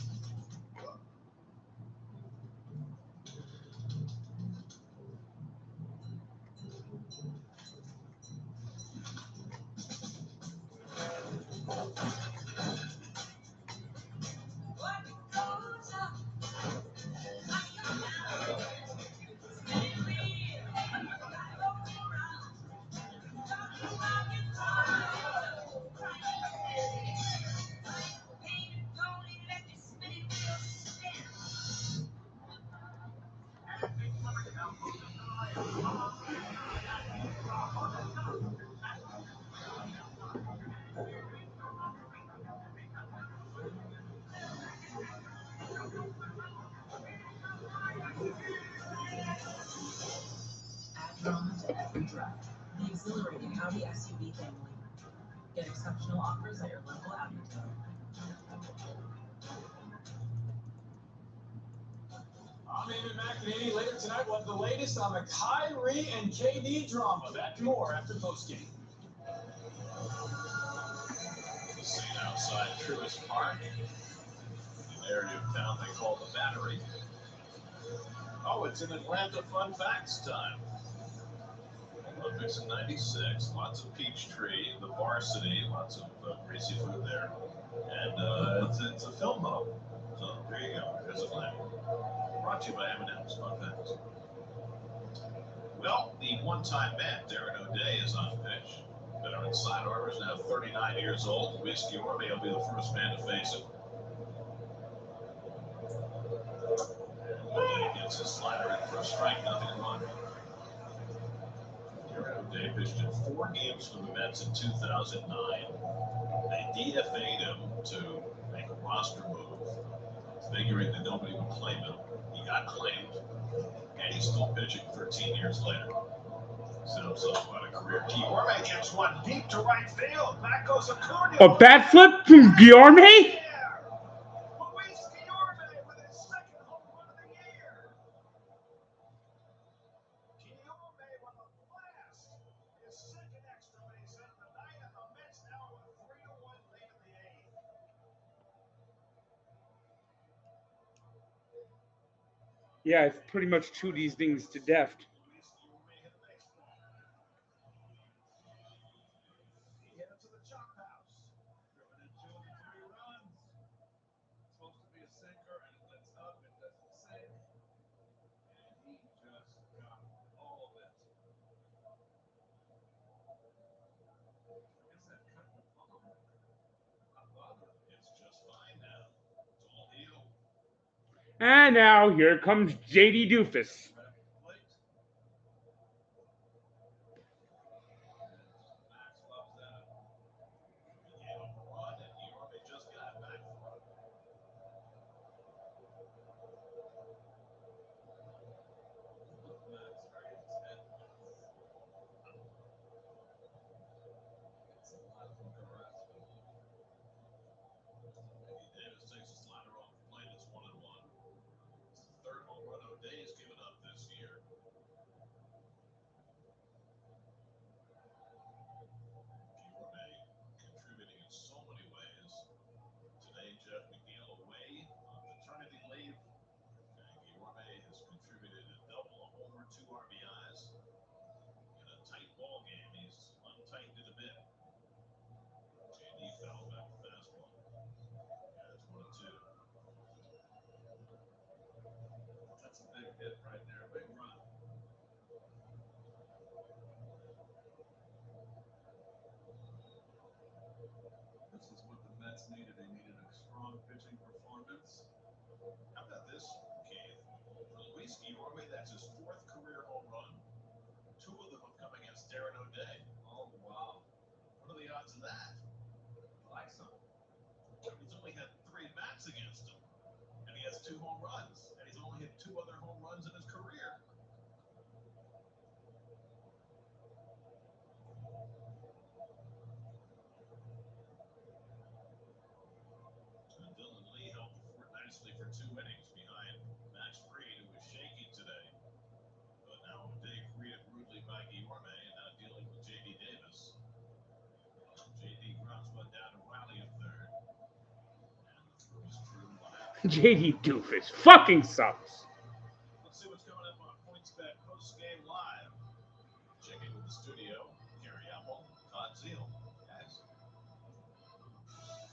Add drama to every drive. The exhilarating Audi SUV family Get exceptional offers at your local outlet. I'm Eamon McEnany. Later tonight, we'll have the latest on the Kyrie and KD drama. That and more after postgame. The scene outside Truist Park, the area of town they call the Battery. Oh, it's an Atlanta fun facts time. Olympics in '96, lots of peach tree, the varsity, lots of greasy food there, and it's a film hub. So there you go. There's Atlanta. Brought to you by M&M's Fun Facts. Well, the one-time man, Darren O'Day, is on pitch. Veteran side armor is now 39 years old. Whiskey Orme will be the first man to face him. O'Day gets his slider in for a strike, 0-1. Darren O'Day pitched in 4 games for the Mets in 2009. They DFA'd him to make a roster move, figuring that nobody would claim him. He got claimed, and he's still pitching 13 years later. Set himself quite a career. Guillorme gets one deep to right field. Back goes Acuna. A bat flip from Guillorme? Luis Guillorme with his second home run of the year. Guillorme with a blast. His second extra base hit of the night, and the Mets now with a 3-1 lead in the 8th. Yeah, I've pretty much chewed these things to death. He hit it to the chop house. Driven in 2 of the 3 runs. It's supposed to be a sinker, and it lets up. It doesn't sink. And he just got all of it. Is that cut the ball? Not bothered. It's just fine now. It's all healed. And now here comes JD Doofus. Max loves that. He gave him a run, and Guillorme just got back for it. Max very intent. It's a lot of harassment. Andy Davis takes a slider off the plate. It's 1-1. It's the 3rd home run O'Day has given up this year. Guillorme contributing in so many ways. Today, Jeff McNeil away on paternity leave. And Guillorme has contributed a double, a homer, 2 RBIs. In a tight ball game, he's untightened it a bit. JD fouls back the fastball. Yeah, it's 1-2. That's a big hit right there. Big run. This is what the Mets needed. They needed a strong pitching performance. How about this, Keith? For Luis Guillorme, that's his 4th career home run. 2 of them have come against Darren O'Day. Oh, wow. What are the odds of that? I like some. He's only had 3 bats against him, and he has 2 home runs, and he's only hit 2 other home runs in his career. And Dylan Lee helped the Fort nicely for 2 innings behind Max Fried, who was shaky today. But now O'Day greeted rudely by Guillorme, and now dealing with JD Davis. JD grounds one down to Riley in 3rd. And the throw is true by JD Doofus fucking sucks. Let's see what's coming up on PointsBet post-game live. Checking with the studio, Gary Apple, Todd Zeal. Guys.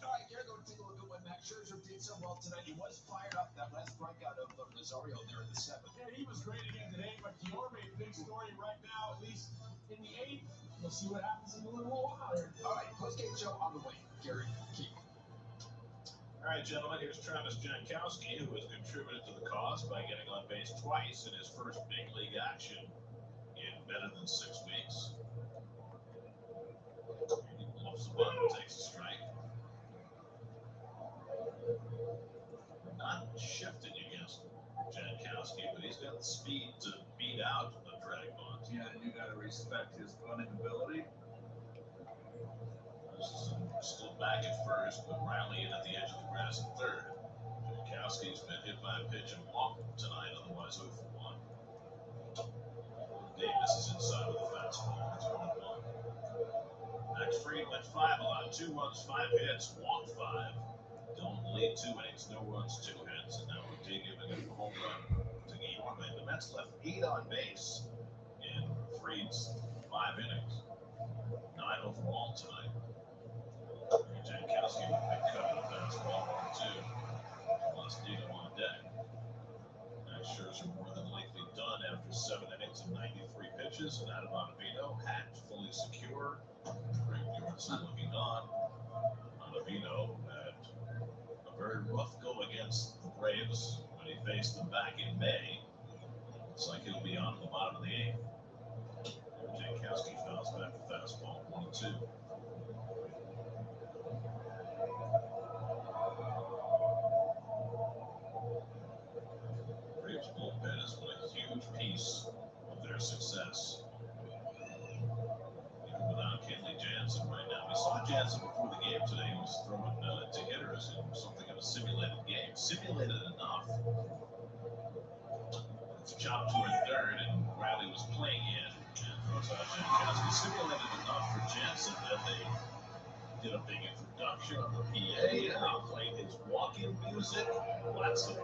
All right, Gary, go take a look at what Max Scherzer did so well tonight. He was fired up that last strikeout of Rosario there in the 7th. Yeah, he was great again today, but Guillorme, big story right now, at least in the 8th. We'll see what happens in a little while here. All right, post-game show on the way. Gary, keep. All right, gentlemen, here's Travis Jankowski, who has contributed to the cause by getting on base twice in his first big league action in better than 6 weeks. He bluffs the button, takes a strike. Not shifting against Jankowski, but he's got the speed to beat out the drag bunt. Yeah, and you got to respect his running ability. Wilson still back at first, but Riley in at the edge of the grass at third. Jankowski's been hit by a pitch and walked tonight, otherwise 0 for 1. Davis is inside with a fastball. It's 1-1. Max Fried went 5, allowed 2 runs, 5 hits, walked 5. Don't lead 2 innings, no runs, 2 hits, and now O'Day giving him a home run to Guillorme. The Mets left 8 on base in Fried's 5 innings. 9 overall tonight. Jankowski with a big cut of the fastball, 1-2. Plus Dito on deck. Max Scherzer more than likely done after 7 innings and 93 pitches, and Adam Ottavino hat fully secure. Greg Bjornson looking on. Ottavino had a very rough go against the Braves when he faced them back in May. Looks like he'll be on the bottom of the 8th. Jankowski fouls back the fastball, 1-2. Braves bullpen has been a huge piece of their success. Even without Kenley Jansen right now. We saw Jansen before the game today. He was throwing to hitters in something of a simulated game. Simulated enough. It's chopped toward third, and Riley was playing in. And throws out Jankowski. Simulated enough for Jansen that they did a big introduction on the PA, and they played his walk-in music. Lots of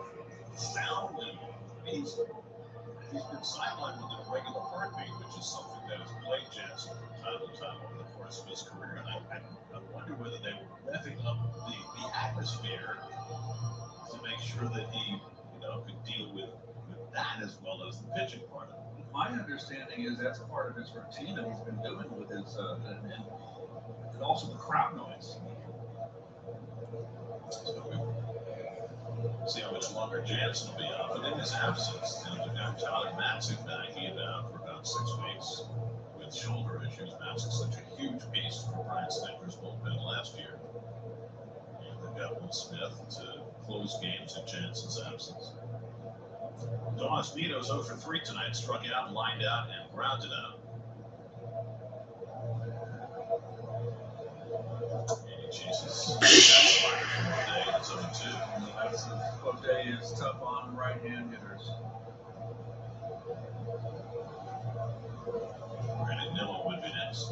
sound, and he's been sidelined with a regular heartbeat, which is something that has plagued Jansen from time to time over the course of his career. And I wonder whether they were revving up the atmosphere to make sure that he, could deal with that as well as the pitching part of it. My understanding is that's part of his routine that he's been doing with his, and also the crowd noise. So we'll see how much longer Jansen will be out. But in his absence, they've got Tyler Matzek back. He had been out for about 6 weeks with shoulder issues. Matzek's such a huge piece for Brian Snitker's bullpen last year. And they've got Will Smith to close games in Jansen's absence. Donis Vito's 0 for 3 tonight. Struck out, lined out, and grounded out. And he chases O'Day. That's 0-2. O'Day is tough on right-hand hitters. Brandon Nimmo would be next.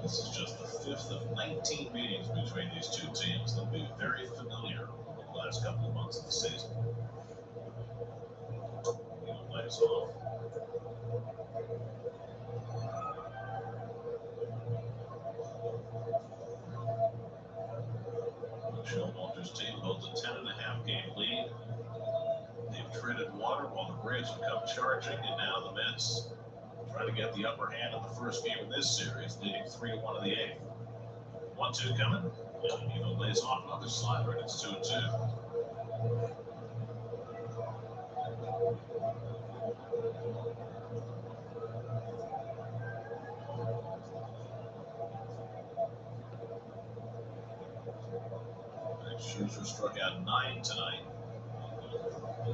This is just the 5th of 19 meetings between these two teams. They'll be very familiar over the last couple of months of the season. He lays off. Michelle Walter's team holds a 10.5 game lead. They've treaded water while the Braves have come charging, and now the Mets trying to get the upper hand of the first game of this series, leading 3-1 in the 8th. 1-2 coming. And Nino lays off another slider, and it's 2-2. Scherzer struck out 9 tonight.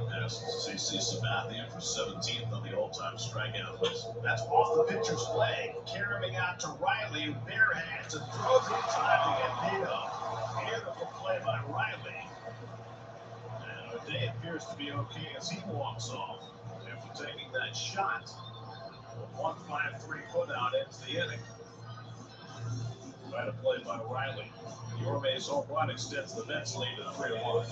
Passed CC Sabathia for 17th on the all-time strikeout list. That's off the pitcher's leg, carrying out to Riley, who bare hands and throws in time to get Vito. Beautiful play by Riley. And O'Day appears to be okay as he walks off after taking that shot. A 1-5-3 put-out ends the inning. Right a play by Riley. Guillorme's home run extends the Mets lead to 3-1.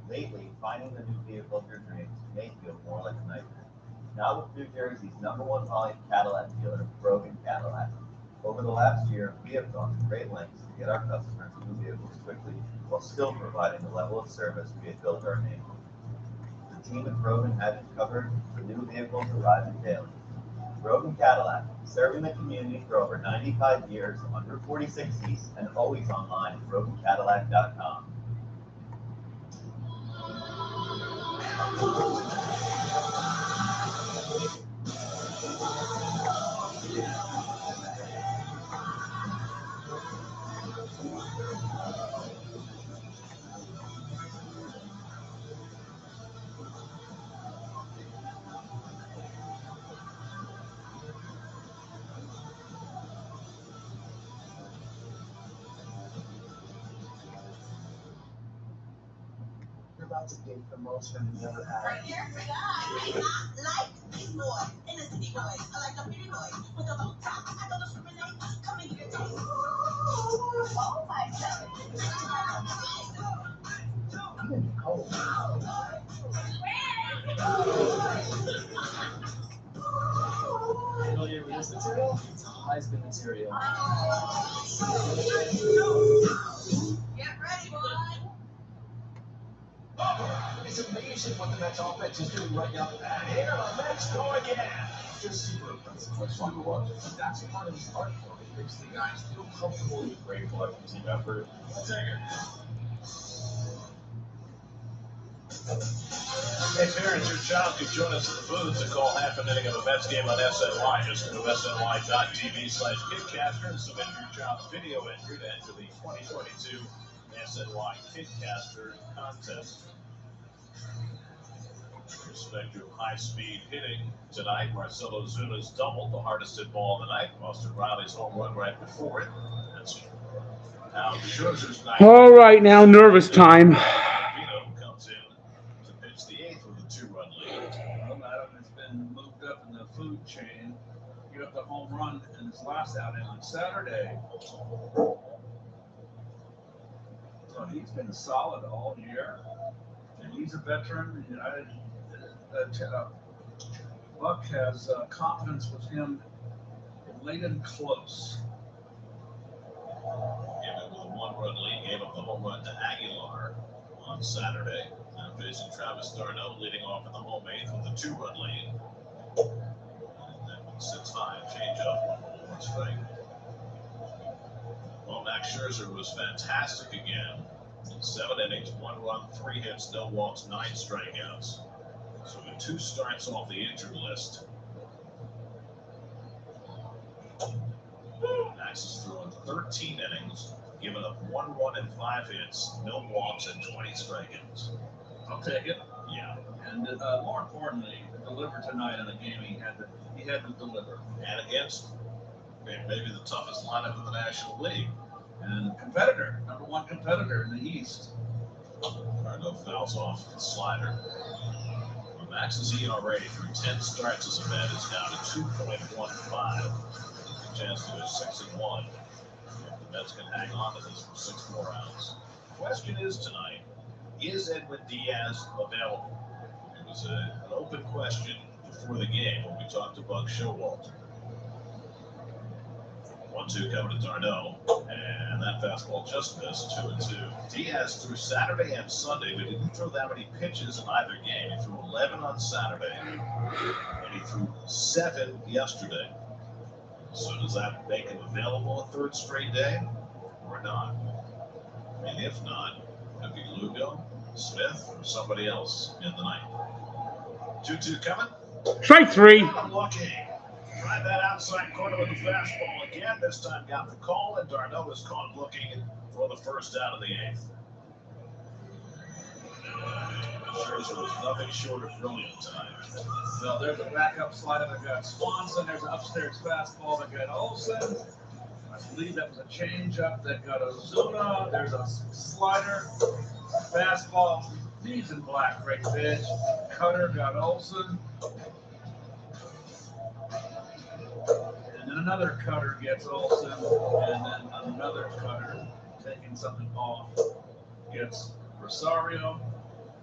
Lately, finding the new vehicle of your dreams may feel more like a nightmare. Now with New Jersey's #1 volume Cadillac dealer, Brogan Cadillac. Over the last year, we have gone to great lengths to get our customers new vehicles quickly, while still providing the level of service we have built our name on. The team at Brogan has you covered for new vehicles arriving daily. Brogan Cadillac, serving the community for over 95 years on Route 46 East and always online at BroganCadillac.com. You're about to date the most men you ever had. Right here for that. I like these boys, inner city boys. I like the pretty boys with the low top. I go to swimming lake, come in here, taste. Oh my god. I'm in the cold. Familiar with this material? It's Heisman material. Get ready, boy. It's amazing what the Mets offense is doing right now. And here the Mets go again. Just super impressive. That's fun to watch. That's part of his art form. It makes the guys feel comfortable and grateful after team effort. I'll take it. Hey, parents, your child could join us in the booth to call half an inning of a Mets game on SNY. Just go to SNY.TV/Kidcaster and submit your child's video entry to enter the 2022 SNY Kidcaster contest. Respect to high-speed hitting tonight. Marcelo Zuna's doubled the hardest hit ball of the night. Austin Riley's home run right before it. That's now Scherzer's night. All right, now nervous time. Vito comes in to pitch the eighth with a 2-run lead. Well, Adam has been moved up in the food chain. He got the home run in his last outing on Saturday. So he's been solid all year. And he's a veteran. Buck has confidence with him late and close. Gave it with a 1-run lead, gave up the home run to Aguilar on Saturday. Now facing Travis d'Arnaud leading off in the home eighth with a 2-run lead. And then sits high, change up, 1 strike. Well, Max Scherzer was fantastic again. 7 innings, 1 run, 3 hits, no walks, 9 strikeouts. So with 2 starts off the injured list. Max has thrown 13 innings, given up 1 run and 5 hits, no walks, and 20 strikeouts. I'll take it. Yeah. And more importantly, deliver tonight in the game. He had to deliver. And against maybe the toughest lineup in the National League. And competitor, number 1 competitor in the East. D'Arnaud fouls off the slider. Max's ERA through 10 starts as a Met is down to 2.15. Chance to go 6-1. If the Mets can hang on to this for 6 more rounds. Question is tonight, is Edwin Diaz available? It was an open question before the game when we talked to Buck Showalter. 1-2 coming to d'Arnaud, and that fastball just missed. 2-2. Diaz threw Saturday and Sunday, but he didn't throw that many pitches in either game. He threw 11 on Saturday, and he threw 7 yesterday. So does that make him available a 3rd straight day, or not? I mean, if not, it'd be Lugo, Smith, or somebody else in the ninth. 2-2 coming. Strike 3. Looking. Tried that outside corner with the fastball again. This time got the call, and d'Arnaud was caught looking for the first out of the 8th. Scherzer was nothing short of brilliant tonight. So there's a backup slider that got Swanson. There's an upstairs fastball that got Olsen. I believe that was a changeup that got Ozuna. There's a slider, fastball. Leaves in black, great pitch. Cutter got Olsen. And then another cutter gets Olsen. And then another cutter taking something off gets Rosario.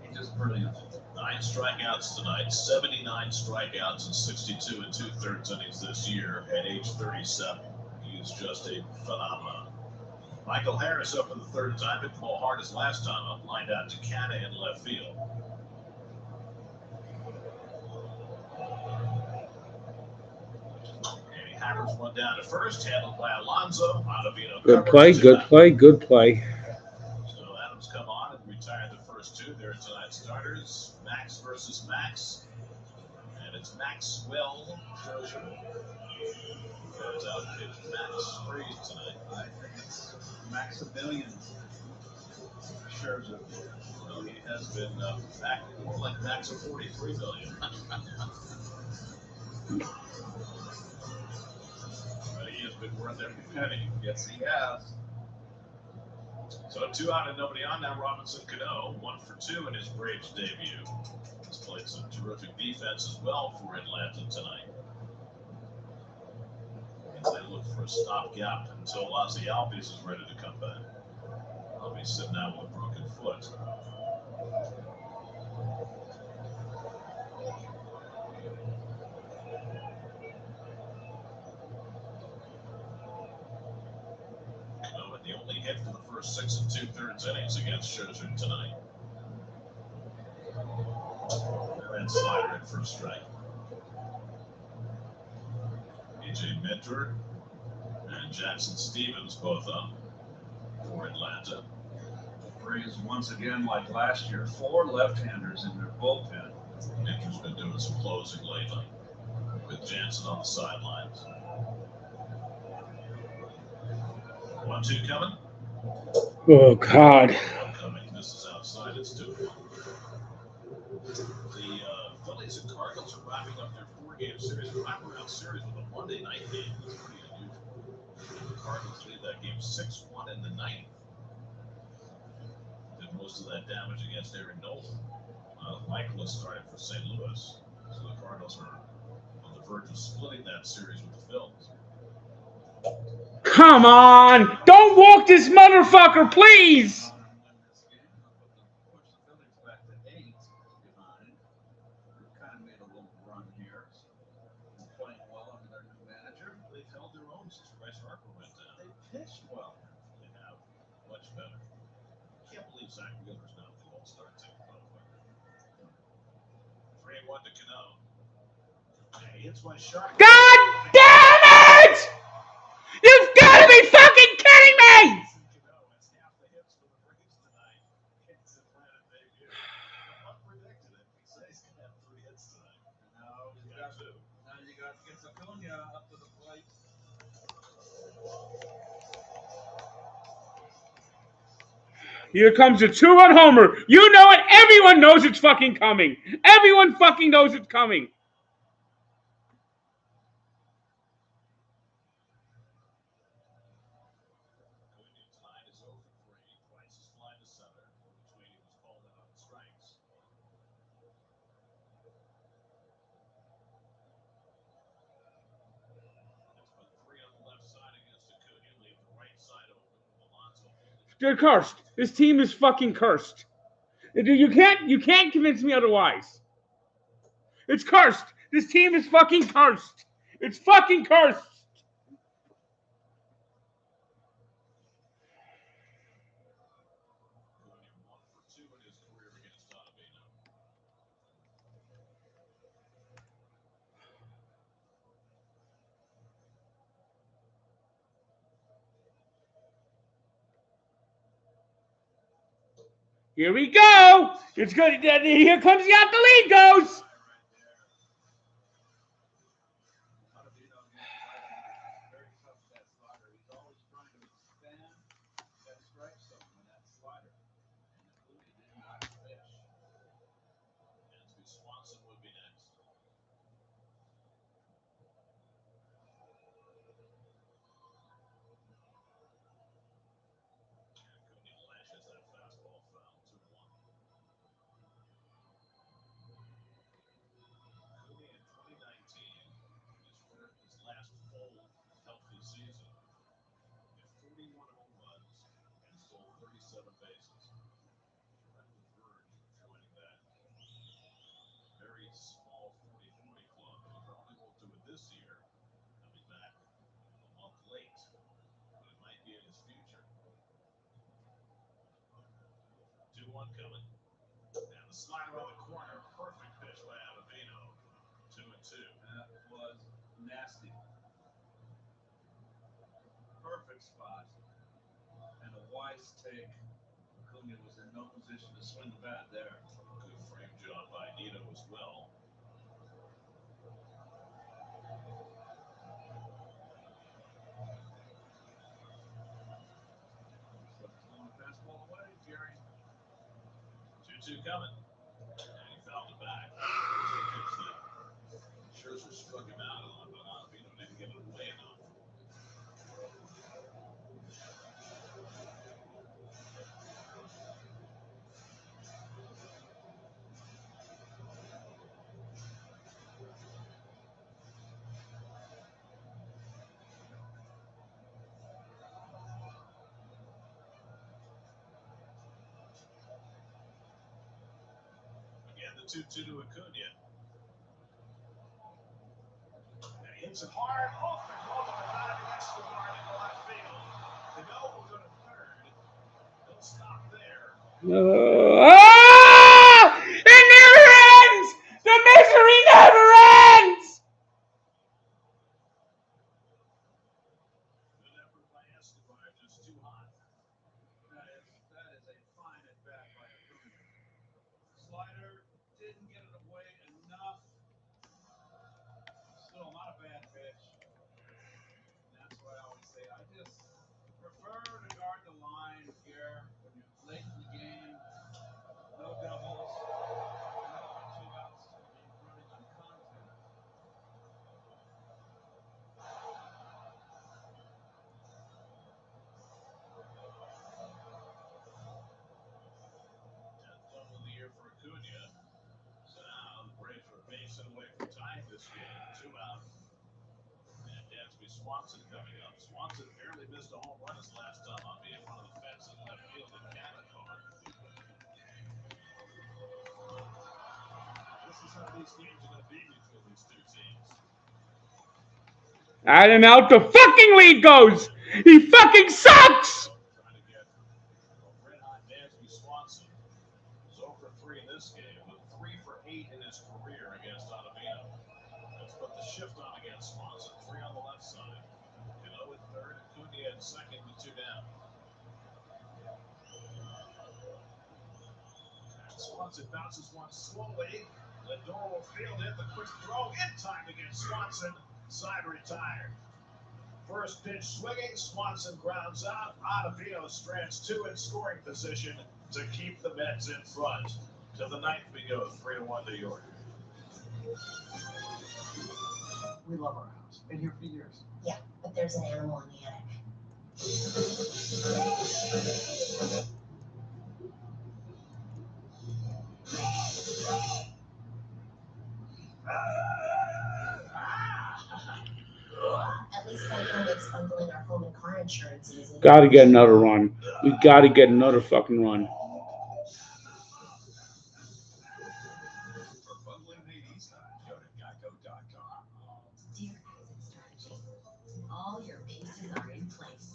He's just brilliant. 9 strikeouts tonight, 79 strikeouts in 62 2/3 innings this year at age 37. He's just a phenomenon. Michael Harris up for the 3rd time, hit the ball hard as last time up, lined out to Canna in left field. Andy Hammers one down to first, handled by Alonso. Ottavino Good play, good play, good play. So Adams come on and retired the first 2. 2. There are tonight's starters. Max versus Max. And it's Maxwell Scherzer. Goes out and pitch Max Freeze tonight. I think it's Maximilian Scherzer. Well, he has been back more like Max of 43 million. But he has been worth every penny. Yes, he has. So 2 out and nobody on now. Robinson Cano, 1 for 2 in his Braves debut. He's played some terrific defense as well for Atlanta tonight. And they look for a stopgap until Ozzie Albies is ready to come back. Albies sitting out with a broken foot. The only hit for the first 6 2/3 innings against Scherzer tonight. And then slider at first strike. AJ Minter and Jackson Stevens both up for Atlanta. The Braves once again, like last year, 4 left-handers in their bullpen. Minter's been doing some closing lately with Jansen on the sidelines. 1-2 coming. Oh, God. Coming. This is outside. It's 2-1. The Phillies and Cardinals are wrapping up their 4-game series, a wraparound series with a Monday night game. That's pretty unusual. The Cardinals lead that game 6-1 in the ninth. Did most of that damage against Aaron Nola. Michael is starting for St. Louis, so the Cardinals are on the verge of splitting that series with the Phillies. Come on! Don't walk this motherfucker, please! Kind of made a little run here. Playing well under their new manager. They've held their own since Bryce Harper went down. They pitched well. They have much better. Can't believe Zach Wheeler's not the All-Star team. 3-1 to Cano. Hey, hits one shot. God damn it! You've got to be fucking kidding me! That's half the hits for the Braves tonight. It's Atlanta debut. Unpredicted it. He says he's going to have 3 hits tonight. Now you got to. Now you got to get Acuna up to the plate. Here comes a 2-run homer. You know it. Everyone knows it's fucking coming. Everyone fucking knows it's coming. Tonight is over 3. Price is flying to center. Between he was called out on strikes. It's put 3 on the left side against Acuna. Leave the right side open with Alonso. They're cursed. This team is fucking cursed. You can't convince me otherwise. It's cursed. This team is fucking cursed. It's fucking cursed. Acuna 1 for 2 in his career against Ottavino. Here we go. It's good. Here comes the out the lead goes. Very tough that slider. He's always trying to expand that strike zone and that slider. And Acuna did not fish. Dansby Swanson would be next. Acuna lashes that fastball foul. 2-1. Acuna in 2019, his last full healthy season, hit 41 home runs and stole 37 bases. Right on the verge of joining that very small 40-40 club. He probably won't do it this year. He'll be back a month late, but it might be in his future. 2-1 coming. And the slider on the corner. Perfect pitch by Ottavino. 2-2. That was nasty. Perfect spot. And a wise take. Acuna was in no position to swing the bat there. Good frame job by Nito as well. Throwing a fastball away, Jerry. 2-2 coming. And he fouled it back. Scherzer struck him out on, but Ottavino didn't get it away enough. Again, the 2-2 to Acuna. And he hits it hard off the glove of the bat and Escobar into left field. The go will go to third. He'll stop there. It never ends! The misery never ends! Good effort by Escobar, just too hot. That is a fine at bat by Acuna. Slider didn't get it away enough. Still not a bad pitch. And that's why I always say I just prefer to guard the line here when you're late in the game. No doubles. No 2 outs to be running on contact. Double of the year for Acuna. So now the Braves are a base and away from tying this game. 2 out. And Dansby Swanson coming up. Swanson barely missed a home run his last time up. He hit one of the fence in left field in Canada. This is how these games are going to be between these two teams. Adam out the fucking lead goes! He fucking sucks! Trying to get red hot Dansby Swanson. He's 0 for 3 in this game, but 3 for 8 in his career against Ottavino. Let's put the shift on against Swanson. 3 on the left side. Cano at third, Acuna at second with 2 down. And Swanson bounces one slowly. Lindor will field it. The quick throw in time against Swanson. Side retired. First pitch swinging. Swanson grounds out. Ottavino strands 2 in scoring position to keep the Mets in front. To the ninth we go. 3-1 New York. We love our house. Been here for years. Yeah, but there's an animal in the attic. At least Geico makes bundling our home and car insurance easy. Gotta get another run. We gotta get another fucking run. For bundling made easy, go to geico.com. Dear Housing Strategy, all your pieces are in place.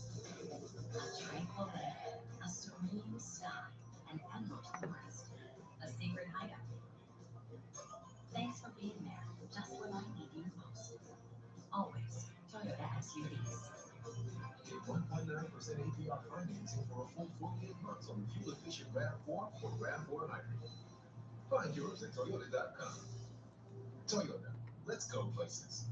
A tranquil lake, a serene sky, an emerald forest, a secret hideout. Thanks for being there, just when I need you most. Always, Toyota SUVs. Get 1.9% APR financing for a full 48 months on the fuel-efficient RAV4 or RAV4 Hybrid. Find yours at Toyota.com. Toyota, let's go places.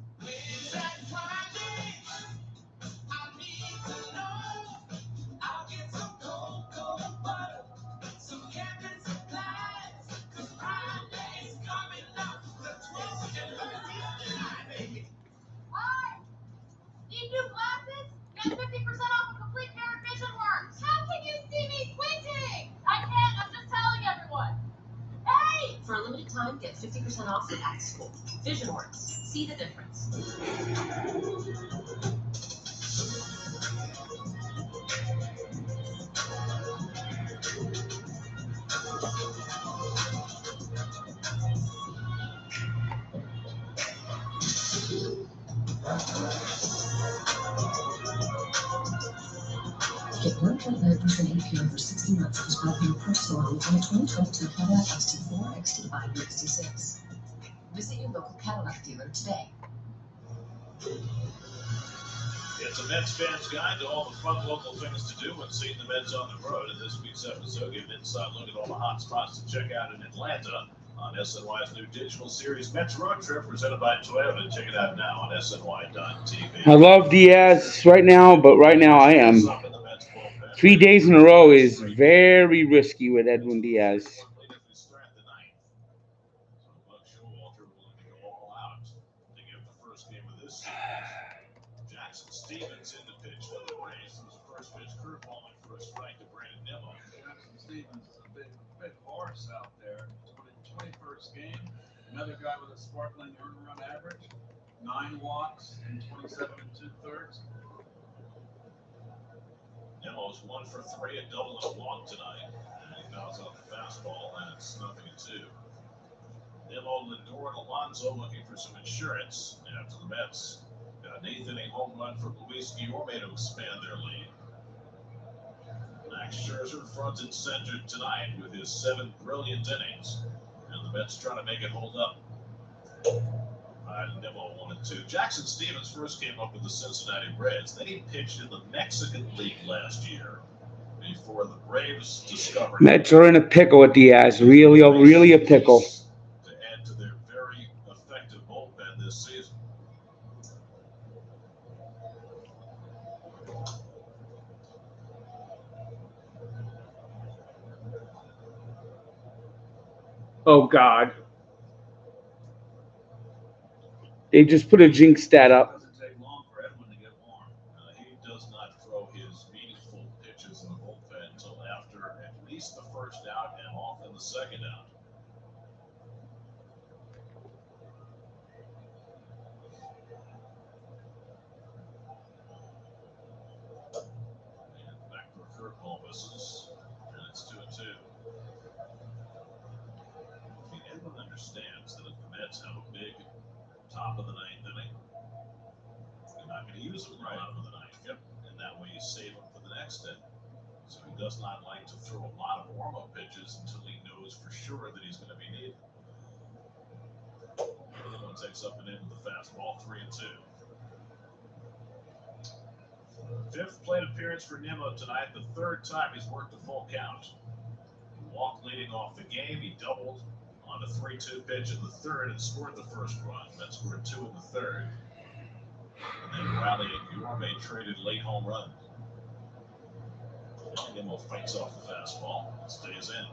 Need new glasses? Get 50% off a complete pair of Vision Works. How can you see me squinting? I can't. I'm just telling everyone. Hey! For a limited time, get 50% off at Back to School. Vision Works. See the difference. Get 1.9% APR for 60 months prescribed by your personal loan on a 2022 Cadillac XT4, XT5, and XT6. Visit your local Cadillac dealer today. It's a Mets fan's guide to all the fun local things to do when seeing the Mets on the road. In this week's episode, give an inside look at all the hot spots to check out in Atlanta on SNY's new digital series, Mets Road Trip, presented by Toyota. Check it out now on SNY.TV. I love Diaz right now, but right now I am. 3 days in a row is very risky with Edwin Diaz. Jackson Stevens in the pitch for the Braves. It was a first pitch curveball and for a strike to Brandon Nimmo. Jackson Stevens is a big horse out there. 21st game. Another guy with a sparkling earned run average. 9 walks in 27 2/3. Nimmo's 1 for 3, a double and a walk tonight. And he fouls out the fastball, and it's 0-2. Nimmo, Lindor, and Alonso looking for some insurance after the Mets got an 8th-inning home run from Luis Guillorme to expand their lead. Max Scherzer front and center tonight with his 7 brilliant innings, and the Mets trying to make it hold up. Nimmo 1-2. Jackson Stevens first came up with the Cincinnati Reds. Then he pitched in the Mexican League last year before the Braves discovered Mets are in a pickle with Diaz. Really a pickle. to add to their very effective bullpen this season. Oh, God. They just put a jinx stat up. Doesn't take long for Edwin to get warm. He does not throw his meaningful pitches in the bullpen until after at least the first out and often the second out. And back for a curveball misses, and it's 2-2. Edwin understands that if the Mets have a big top of the 9th inning, they're not going to use them right out of the 9th. Yep. And that way you save them for the next inning. So he does not like to throw a lot of warm-up pitches until he knows for sure that he's going to be needed. The other one takes up and in with the fastball, 3-2. 5th plate appearance for Nimmo tonight, the 3rd time he's worked a full count. He walked leading off the game, he doubled on a 3-2 pitch in the 3rd and scored the first run. That scored 2 in the 3rd. And then Raleigh and Guillorme traded late home run. Nimmo fights off the fastball, stays in.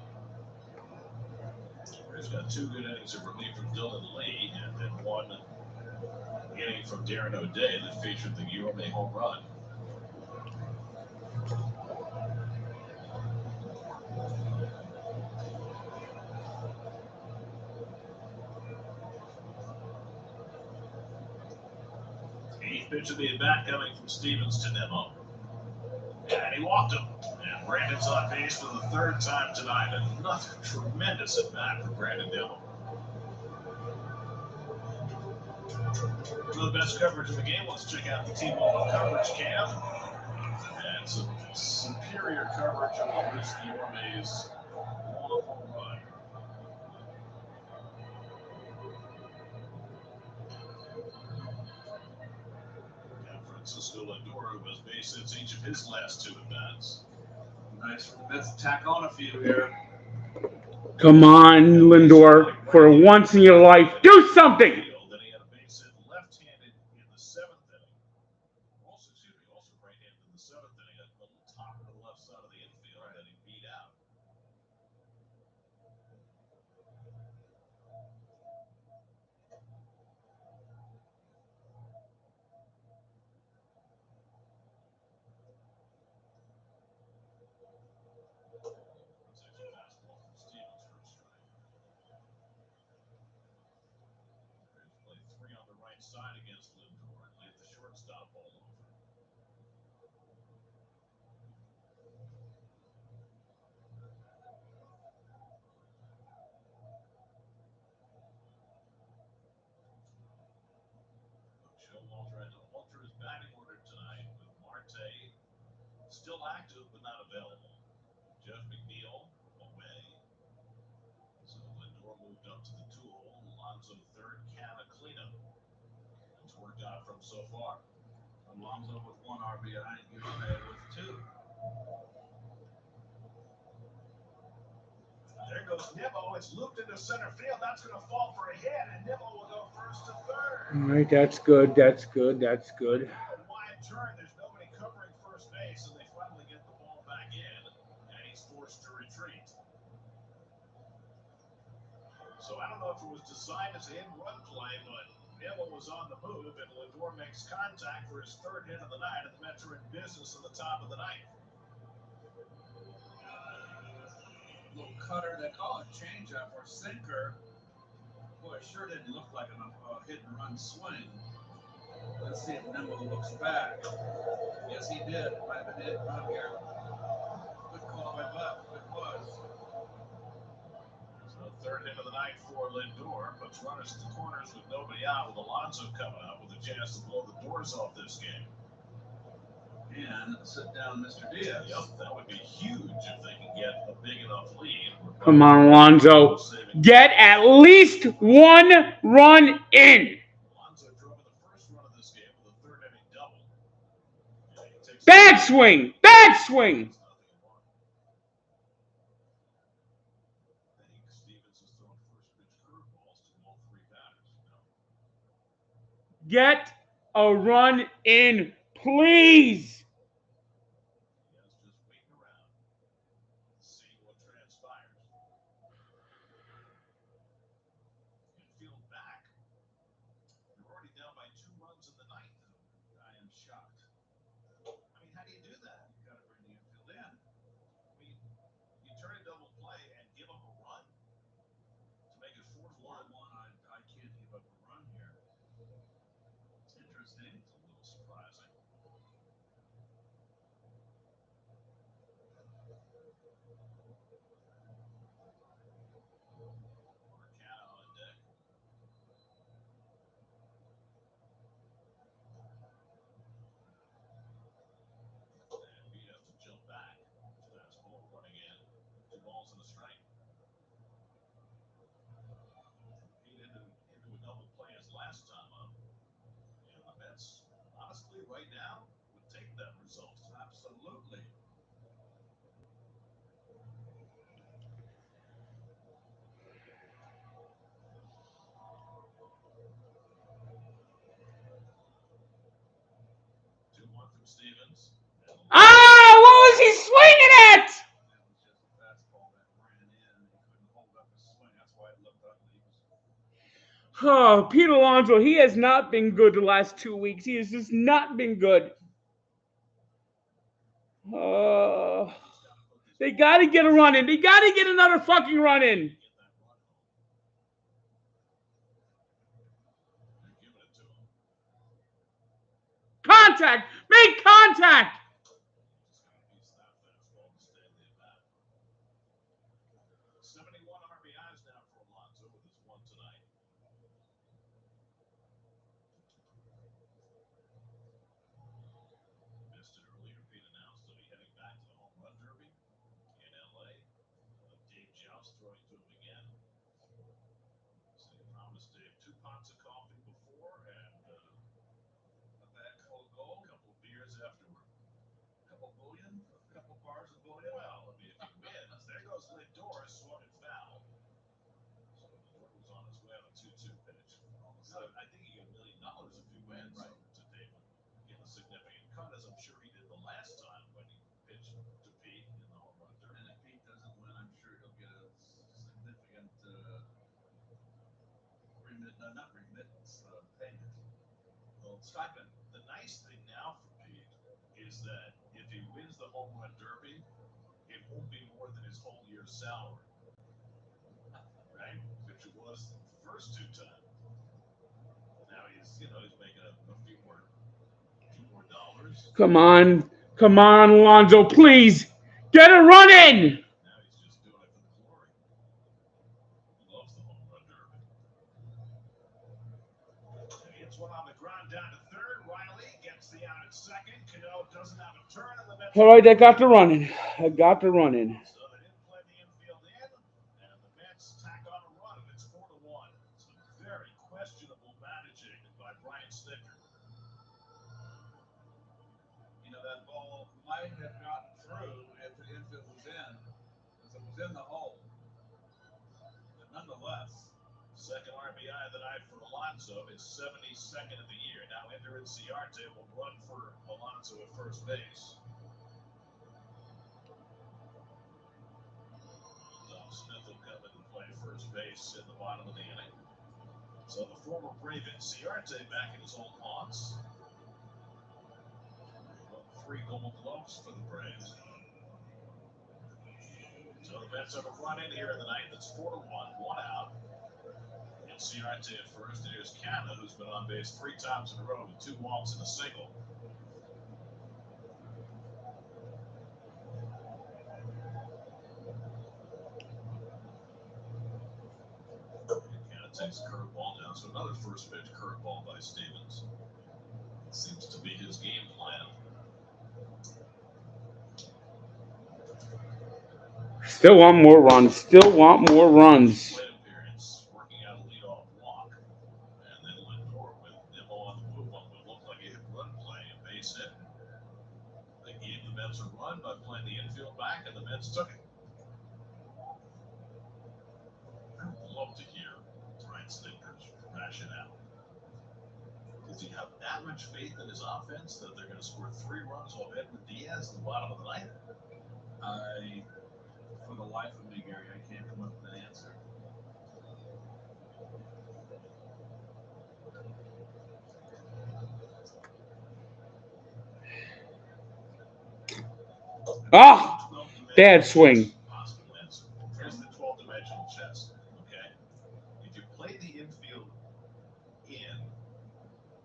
He's got 2 good innings of relief from Dylan Lee, and then 1 inning from Darren O'Day that featured the Guillorme home run. Eighth pitch of the at-bat coming from Stevens to Nimmo. And he walked him. And Brandon's on base for the 3rd time tonight. Another tremendous at-bat for Brandon Nimmo. For the best coverage of the game, let's check out the T-Mobile coverage cam. And some superior coverage of Luis Guillorme's long home run. Francisco Lindor, who has base hits each of his last 2 at-bats. Nice for the Mets to tack on a few here. Come on, Lindor. For once in your life, do something! Then he had a base hit left-handed in the 7th inning. Also right-handed in the 7th inning at the top of the left side of the infield that he beat out. Side against Lindor and leave the shortstop all over. Walter is batting order tonight with Marte still active but not available. Jeff McNeil away. So Lindor moved up to the 2-hole. Alonso 3rd, can a cleanup. It's worked out from so far. Alonso with 1 RBI and Giovanni with 2. There goes Nimmo. It's looped into center field. That's going to fall for a hit, and Nimmo will go first to third. All right, that's good. That's good. That's good. A wide turn. There's nobody covering first base, and they finally get the ball back in, and he's forced to retreat. So I don't know if it was designed as an in-run play, but Nimmo was on the move, and Lindor makes contact for his 3rd hit of the night, and the Mets are in business at the top of the 9th. Little cutter, they call it changeup or sinker. Boy, it sure didn't look like a hit and run swing. Let's see if Nimmo looks back. Yes, he did. Might have been hit and run here. Good call by Buck. Good buzz. So 3rd hit of the night for Lindor. Puts runners to the corners with nobody out, with Alonso coming up with a chance to blow the doors off this game. And sit down Mr. Diaz. Yep, that would be huge if they can get a big enough lead. Come on, Alonso. Get at least 1 run in. Alonso drove in the first run of this game with a 3rd inning double. Bad swing. Bad swing. I think Stevens is throwing first pitch curveballs to all 3 batters. Get a run in, please. See what transpires. Infield back. You're already down by 2 runs in the 9th. I am shocked. I mean, how do you do that? You got to bring the infield in. I mean, you turn a double play and give up a run to make it 4-1. I can't give up a run here. It's interesting. It's a little surprising. Marcano on deck. And we have to jump back. Fastball running in. 2 balls and a strike. He into a double play his last time up. And the Mets, honestly, right now, would take that result. Absolutely. Stevens. Ah, what was he swinging at? That was just a fastball that ran in. He couldn't hold up his swing. That's why it looked ugly. Oh, Pete Alonso, he has not been good the last 2 weeks. He has just not been good. They got to get a run in. They got to get another fucking run in. Contact! Make contact! 71 RBIs now for Alonso with his 1 tonight. Missed it earlier. Pete announced that he's heading back to the home run derby in LA. Dave Joust throwing to him again. So he promised Dave 2 pots of coffee before and a bag full of gold, a couple of beers afterward. A couple bullion, a couple bars of bullion. Well, I mean, if he wins, there goes Lindor, swung and foul. So Lindor was on his way on a 2-2 pitch. So I think he got $1 million if he wins to David. Get a significant cut, as I'm sure he did the last time when he pitched to Pete in the home run derby. And if Pete doesn't win, I'm sure he'll get a significant payment. Well, stipend. The nice thing now for Pete is that if he wins the home run derby, it won't be more than his whole year's salary. Right? Which it was the first 2 times. Now he's making a few more dollars. Come on. Come on, Alonso, please. Get a run in. Now he's just doing it for the glory. He loves the home run derby. He hits one on the ground down to third. Riley gets the out at second. Cano doesn't have a turn in the middle. All right, I got the run in. I got the run in. So they didn't play the infield in, and the Mets tack on a run, and it's 4-1. Some very questionable managing by Brian Snitker. know, that ball might have gotten through if the infield was in, because it was in the hole. But nonetheless, second RBI of the night for Alonso, his 72nd of the year. Now Ender Inciarte will run for Alonso at first base. Tom Smith will come in and play first base in the bottom of the inning. So the former Brave Inciarte back in his old haunts. 3 Gold Gloves for the Braves. So the Mets have a run in here in the ninth. It's 4-1, 1 out. Inciarte at first. And here's Canna, who's been on base 3 times in a row with 2 walks and a single. Canna takes a curveball down. So another first pitch curveball by Stevens. Seems to be his game plan. Still want more runs. Still want more runs. Plate appearance, working out a leadoff walk. And then Lindor with Nimmo on the move on what looked like a hit run play, a base hit. They gave the Mets a run by playing the infield back, and the Mets took it. I would love to hear Brian Snitker's rationale. Does he have that much faith in his offense that they're going to score 3 runs off Edwin Diaz in the bottom of the ninth? For the life of me, Gary, I can't come up with an answer. Ah! Bad swing. Possible answer. Here's the 12-dimensional chess. Okay? If you play the infield in,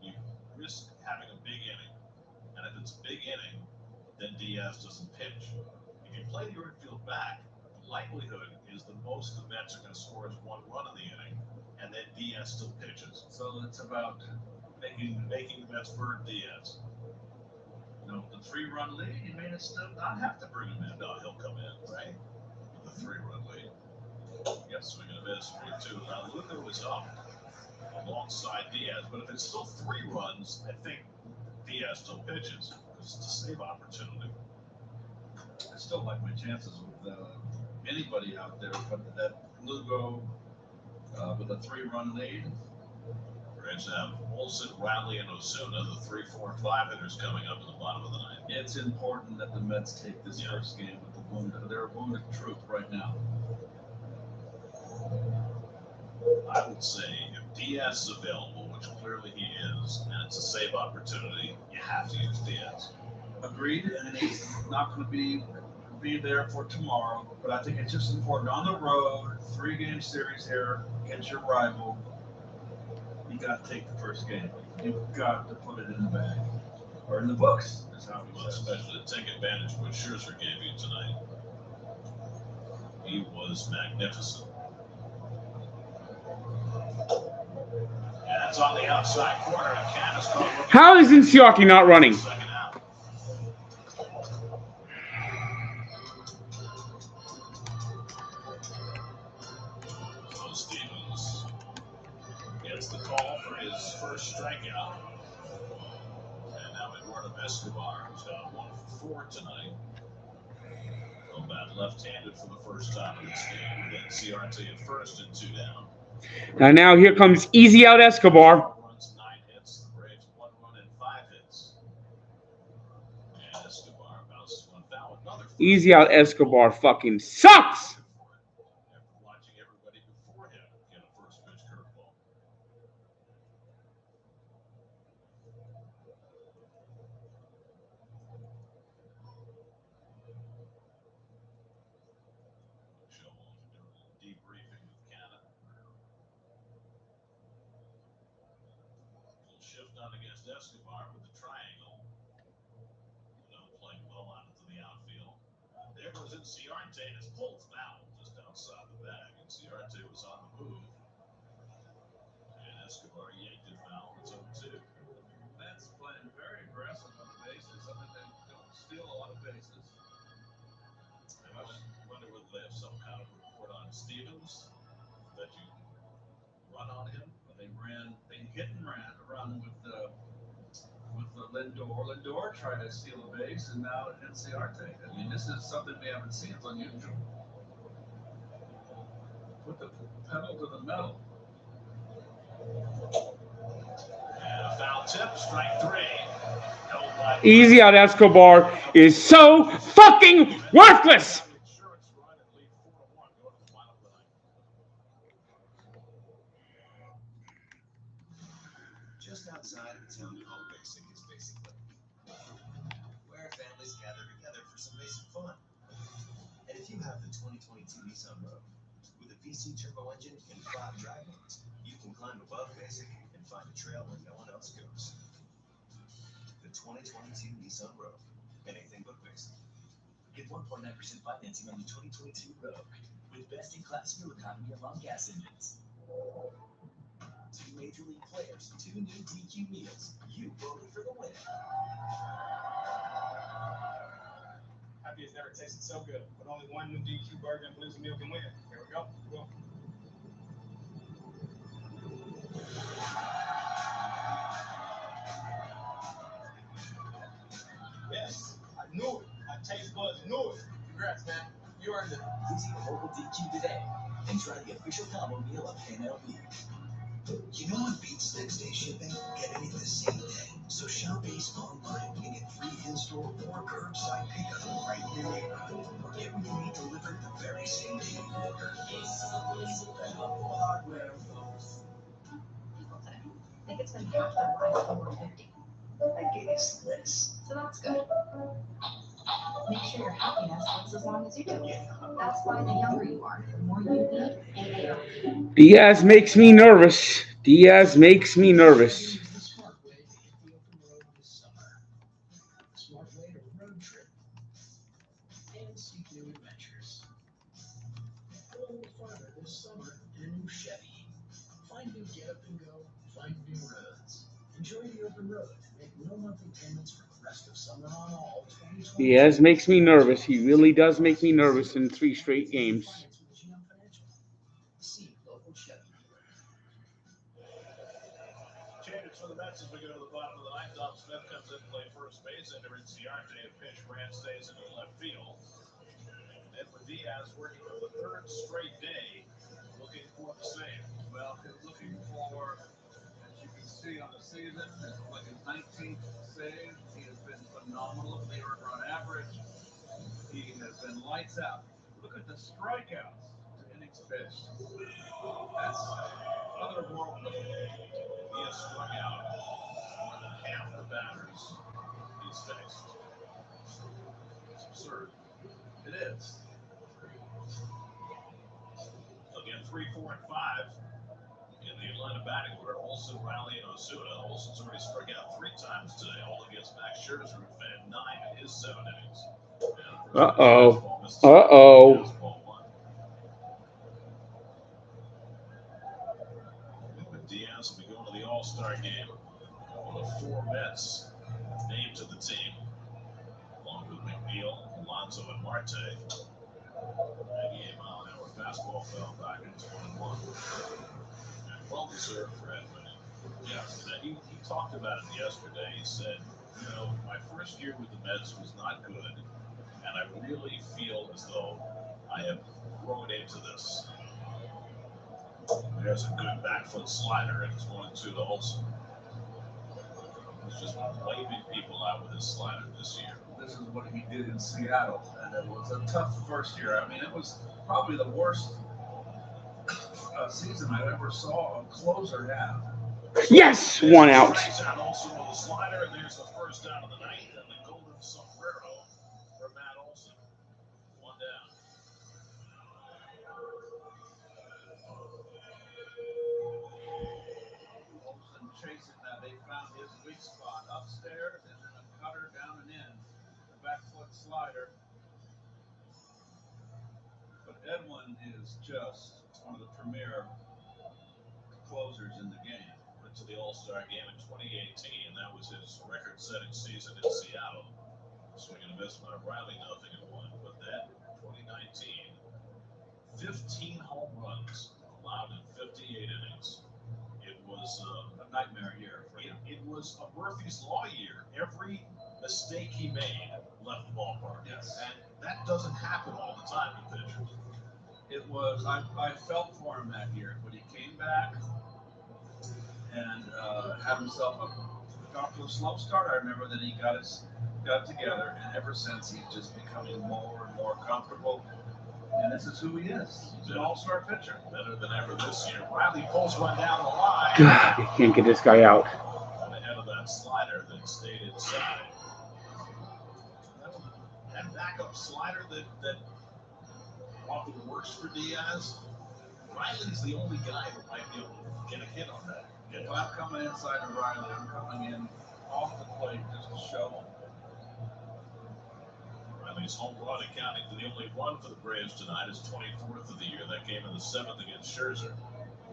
you risk having a big inning. And if it's a big inning, then Diaz doesn't pitch. If you play your infield back, the likelihood is the most the Mets are going to score is 1 run in the inning, and then Diaz still pitches. So it's about Making the Mets burn Diaz. you know, the 3-run lead. You may still not have to bring him in. No, he'll come in, right? With a 3-run lead. Yep, swing and a miss, 3-2. Now, Luka was up alongside Diaz, but if it's still 3 runs, I think Diaz still pitches because it's a save opportunity. I still like my chances with anybody out there, but that Lugo with a 3-run lead. Braves have Olsen, Riley, and Osuna, the 3, 4, and 5 hitters coming up in the bottom of the ninth. It's important that the Mets take this first game with the wounded. They're wounded truth right now. I would say if Diaz is available, which clearly he is, and it's a save opportunity, you have to use Diaz. Agreed, and he's not going to be there for tomorrow. But I think it's just important on the road, 3-game series here against your rival. You got to take the first game. You've got to put it in the bag or in the books. That's how Well, especially to take advantage of what Scherzer gave you tonight. He was magnificent. And it's on the outside corner, and Canna's caught. How is Inciarte not running? Second out. So Stevens gets the call for his first strikeout. And now Eduardo Escobar, who's got 1 for 4 tonight. Go bat left-handed for the first time in this game. Then Ciarte at first and 2 down. Now here comes easy out Escobar. Runs 9 hits. The Braves 1 run and 5 hits. And Escobar bounces 1 foul. Another Easy out Escobar fucking sucks. after watching everybody before him get a first pitch curveball. Showalter doing a little debriefing with Canna. Little shift on against Escobar with the triangle. Playing well out into the outfield. There goes Inciarte, and his pulled foul just outside the bag. Inciarte was on the move. And Escobar yanked it foul. It's 0-2. Mets playing very aggressive on the bases. I mean, they don't steal a lot of bases. I wonder whether they have some kind of report on Stevens that you run on him. They hit and ran a run with Lindor. Lindor tried to steal a base, and now Inciarte. I mean, this is something we haven't seen. It's unusual. Put the pedal to the metal. And a foul tip, strike 3. Easy out Escobar is so fucking worthless. Just outside of a town called Basic is basically where families gather together for some basic fun. And if you have the 2022 Nissan Rogue with a VC turbo engine and 5 drive modes, you can climb above Basic and find a trail where no one else goes. The 2022 Nissan Rogue, anything but basic. Get 1.9% financing on the 2022 Rogue with best-in-class fuel economy and long gas engines. 2 major league players, 2 new DQ meals. You voted for the win. Happy has never tasted so good, but only one new DQ burger and Blues meal can win. Here we go. Yes, I knew it. My taste buds knew it. Congrats, man. You earned it. Visit your local DQ today and try the official combo meal of MLB. You know what beats next day shipping? Getting it the same day. So shop Ace online and get free in-store or curbside pickup right in your neighborhood. Or get what you need delivered the very same day you order. Ace is helpful hardware, folks. People today. I think it's been half their lives over 50. I guess this. So that's good. Make sure your happiness lives as long as you do. That's why the younger you are, the more you eat and they don't. Diaz makes me nervous. Diaz makes me nervous. The smart way to hit the open road this summer. Smart way to road trip and seek new adventures. Go a little farther this summer in a new Chevy. Find new get up and go. Find new roads. Enjoy the open road. Make no monthly payments for the rest of summer on all 2020. Diaz makes me nervous. He really does make me nervous in 3 straight games. See local Chevy. Changes for the Mets as we go to the bottom of the ninth. Dom Smith comes in to play first base. Enter Inciarte, a pitch. Grant stays into left field. Edwin Diaz working for the 3rd straight day, looking for the same. Well, he's looking for, as you can see on the season, it's like his 19th save. He has been phenomenal at the earned run average. He has been lights out. Look at the strikeouts to innings pitched. That's otherworldly. He has struck out more than half the batters he's faced. It's absurd. It is. Again, 3, 4, and 5 in the Atlanta batting order. Olsen, Riley, and Osuna. Olsen's already struck out 3 times today, all against Max Scherzer, who fed 9 in his 7 innings. Diaz will be going to the All-Star game. One of 4 Mets named to the team, along with McNeil, Alonso, and Marte. 98-mile-an-hour fastball fell back in 21. And well deserved for Edwin. Yes, he talked about it yesterday. He said, you know, my first year with the Mets was not good, and I really feel as though I have grown into this. There's a good back foot slider, and it's 1-2 to Olsen. He's just waving people out with his slider this year. This is what he did in Seattle, and it was a tough first year. I mean, it was probably the worst season I ever saw a closer have. Yes, 1 out. Olsen with a slider, and there's the first out of the night, and the golden sombrero for Matt Olsen. 1 down. Olsen chasing that. They found his weak spot upstairs, and then a cutter down and in. The back foot slider. But Edwin is just one of the premier closers in the game. Went to the All-Star game in 2018. That was his record-setting season in Seattle. Swing and a miss by Riley, 0-1. But then, 2019, 15 home runs allowed in 58 innings. It was a nightmare year for him. It was was a Murphy's Law year. Every mistake he made left the ballpark. Yes. And that doesn't happen all the time with pitchers. It was, I felt for him that year, but he came back and had himself got to a slow start. I remember that he got it together, and ever since he's just becoming more and more comfortable. And this is who he is. He's an all-star pitcher. Better than ever this year. Riley pulls one down the line. God, you can't get this guy out. And ahead of that slider that stayed inside. That backup slider that often works for Diaz. Riley's the only guy who might be able to get a hit on that. If I'm coming inside of Riley, I'm coming in off the plate just to show him. Riley's home run accounting for the only one for the Braves tonight is 24th of the year. That came in the 7th against Scherzer.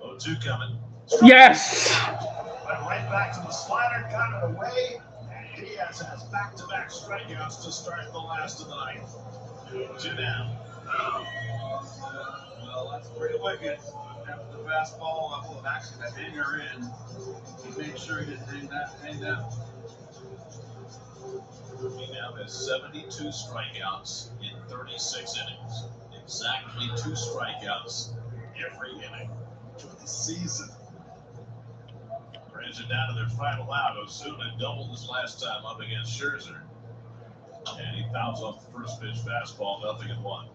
0-2 coming. Yes. Went right back to the slider, got it away, and Diaz has back-to-back strikeouts to start the last of the night. 2 down. Well, that's pretty wicked. After the fastball, well, actually that hanger in, he made sure he didn't hang down. He now has 72 strikeouts in 36 innings. Exactly 2 strikeouts every inning for the season. Braves are down to their final out. Ozuna doubled his last time up against Scherzer. And he fouls off the first pitch fastball, 0-1.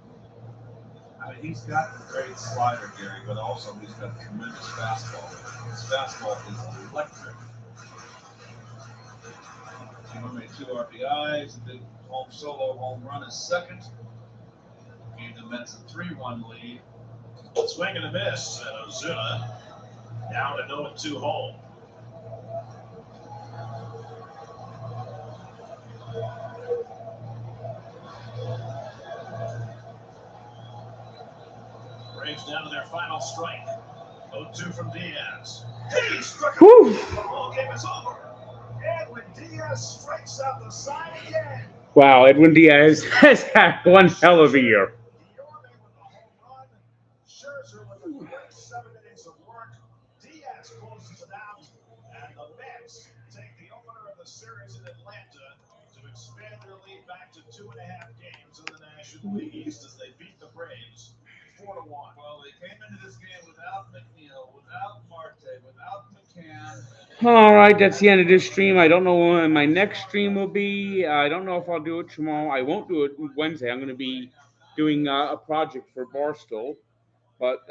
I mean, he's got a great slider, Gary, but also he's got a tremendous fastball. His fastball is electric. He made 2 RBIs, a big solo home run, his second. Gave the Mets a 3-1 lead. Swing and a miss, and Ozuna down to 0-2 home. Braves down to their final strike. 0-2 from Diaz. He struck Woo. out. The ball game is over. And when Diaz strikes out the side again. Wow, Edwin Diaz has had one hell of a year. Scherzer with a great 7 innings of work. Diaz closes it out. And the Mets take the opener of the series in Atlanta to expand their lead back to 2.5 games in the National League East as they beat the Braves 4-1. Well, they came into this game without McNeil, without Marte, without McCann. All right, that's the end of this stream. I don't know when my next stream will be. I don't know if I'll do it tomorrow. I won't do it Wednesday. I'm going to be doing a project for Barstool, but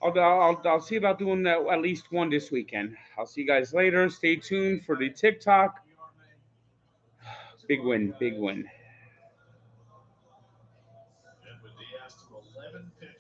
I'll see about doing at least one this weekend. I'll see you guys later. Stay tuned for the TikTok. Big win, big win. Edwin Diaz threw 11 pitches.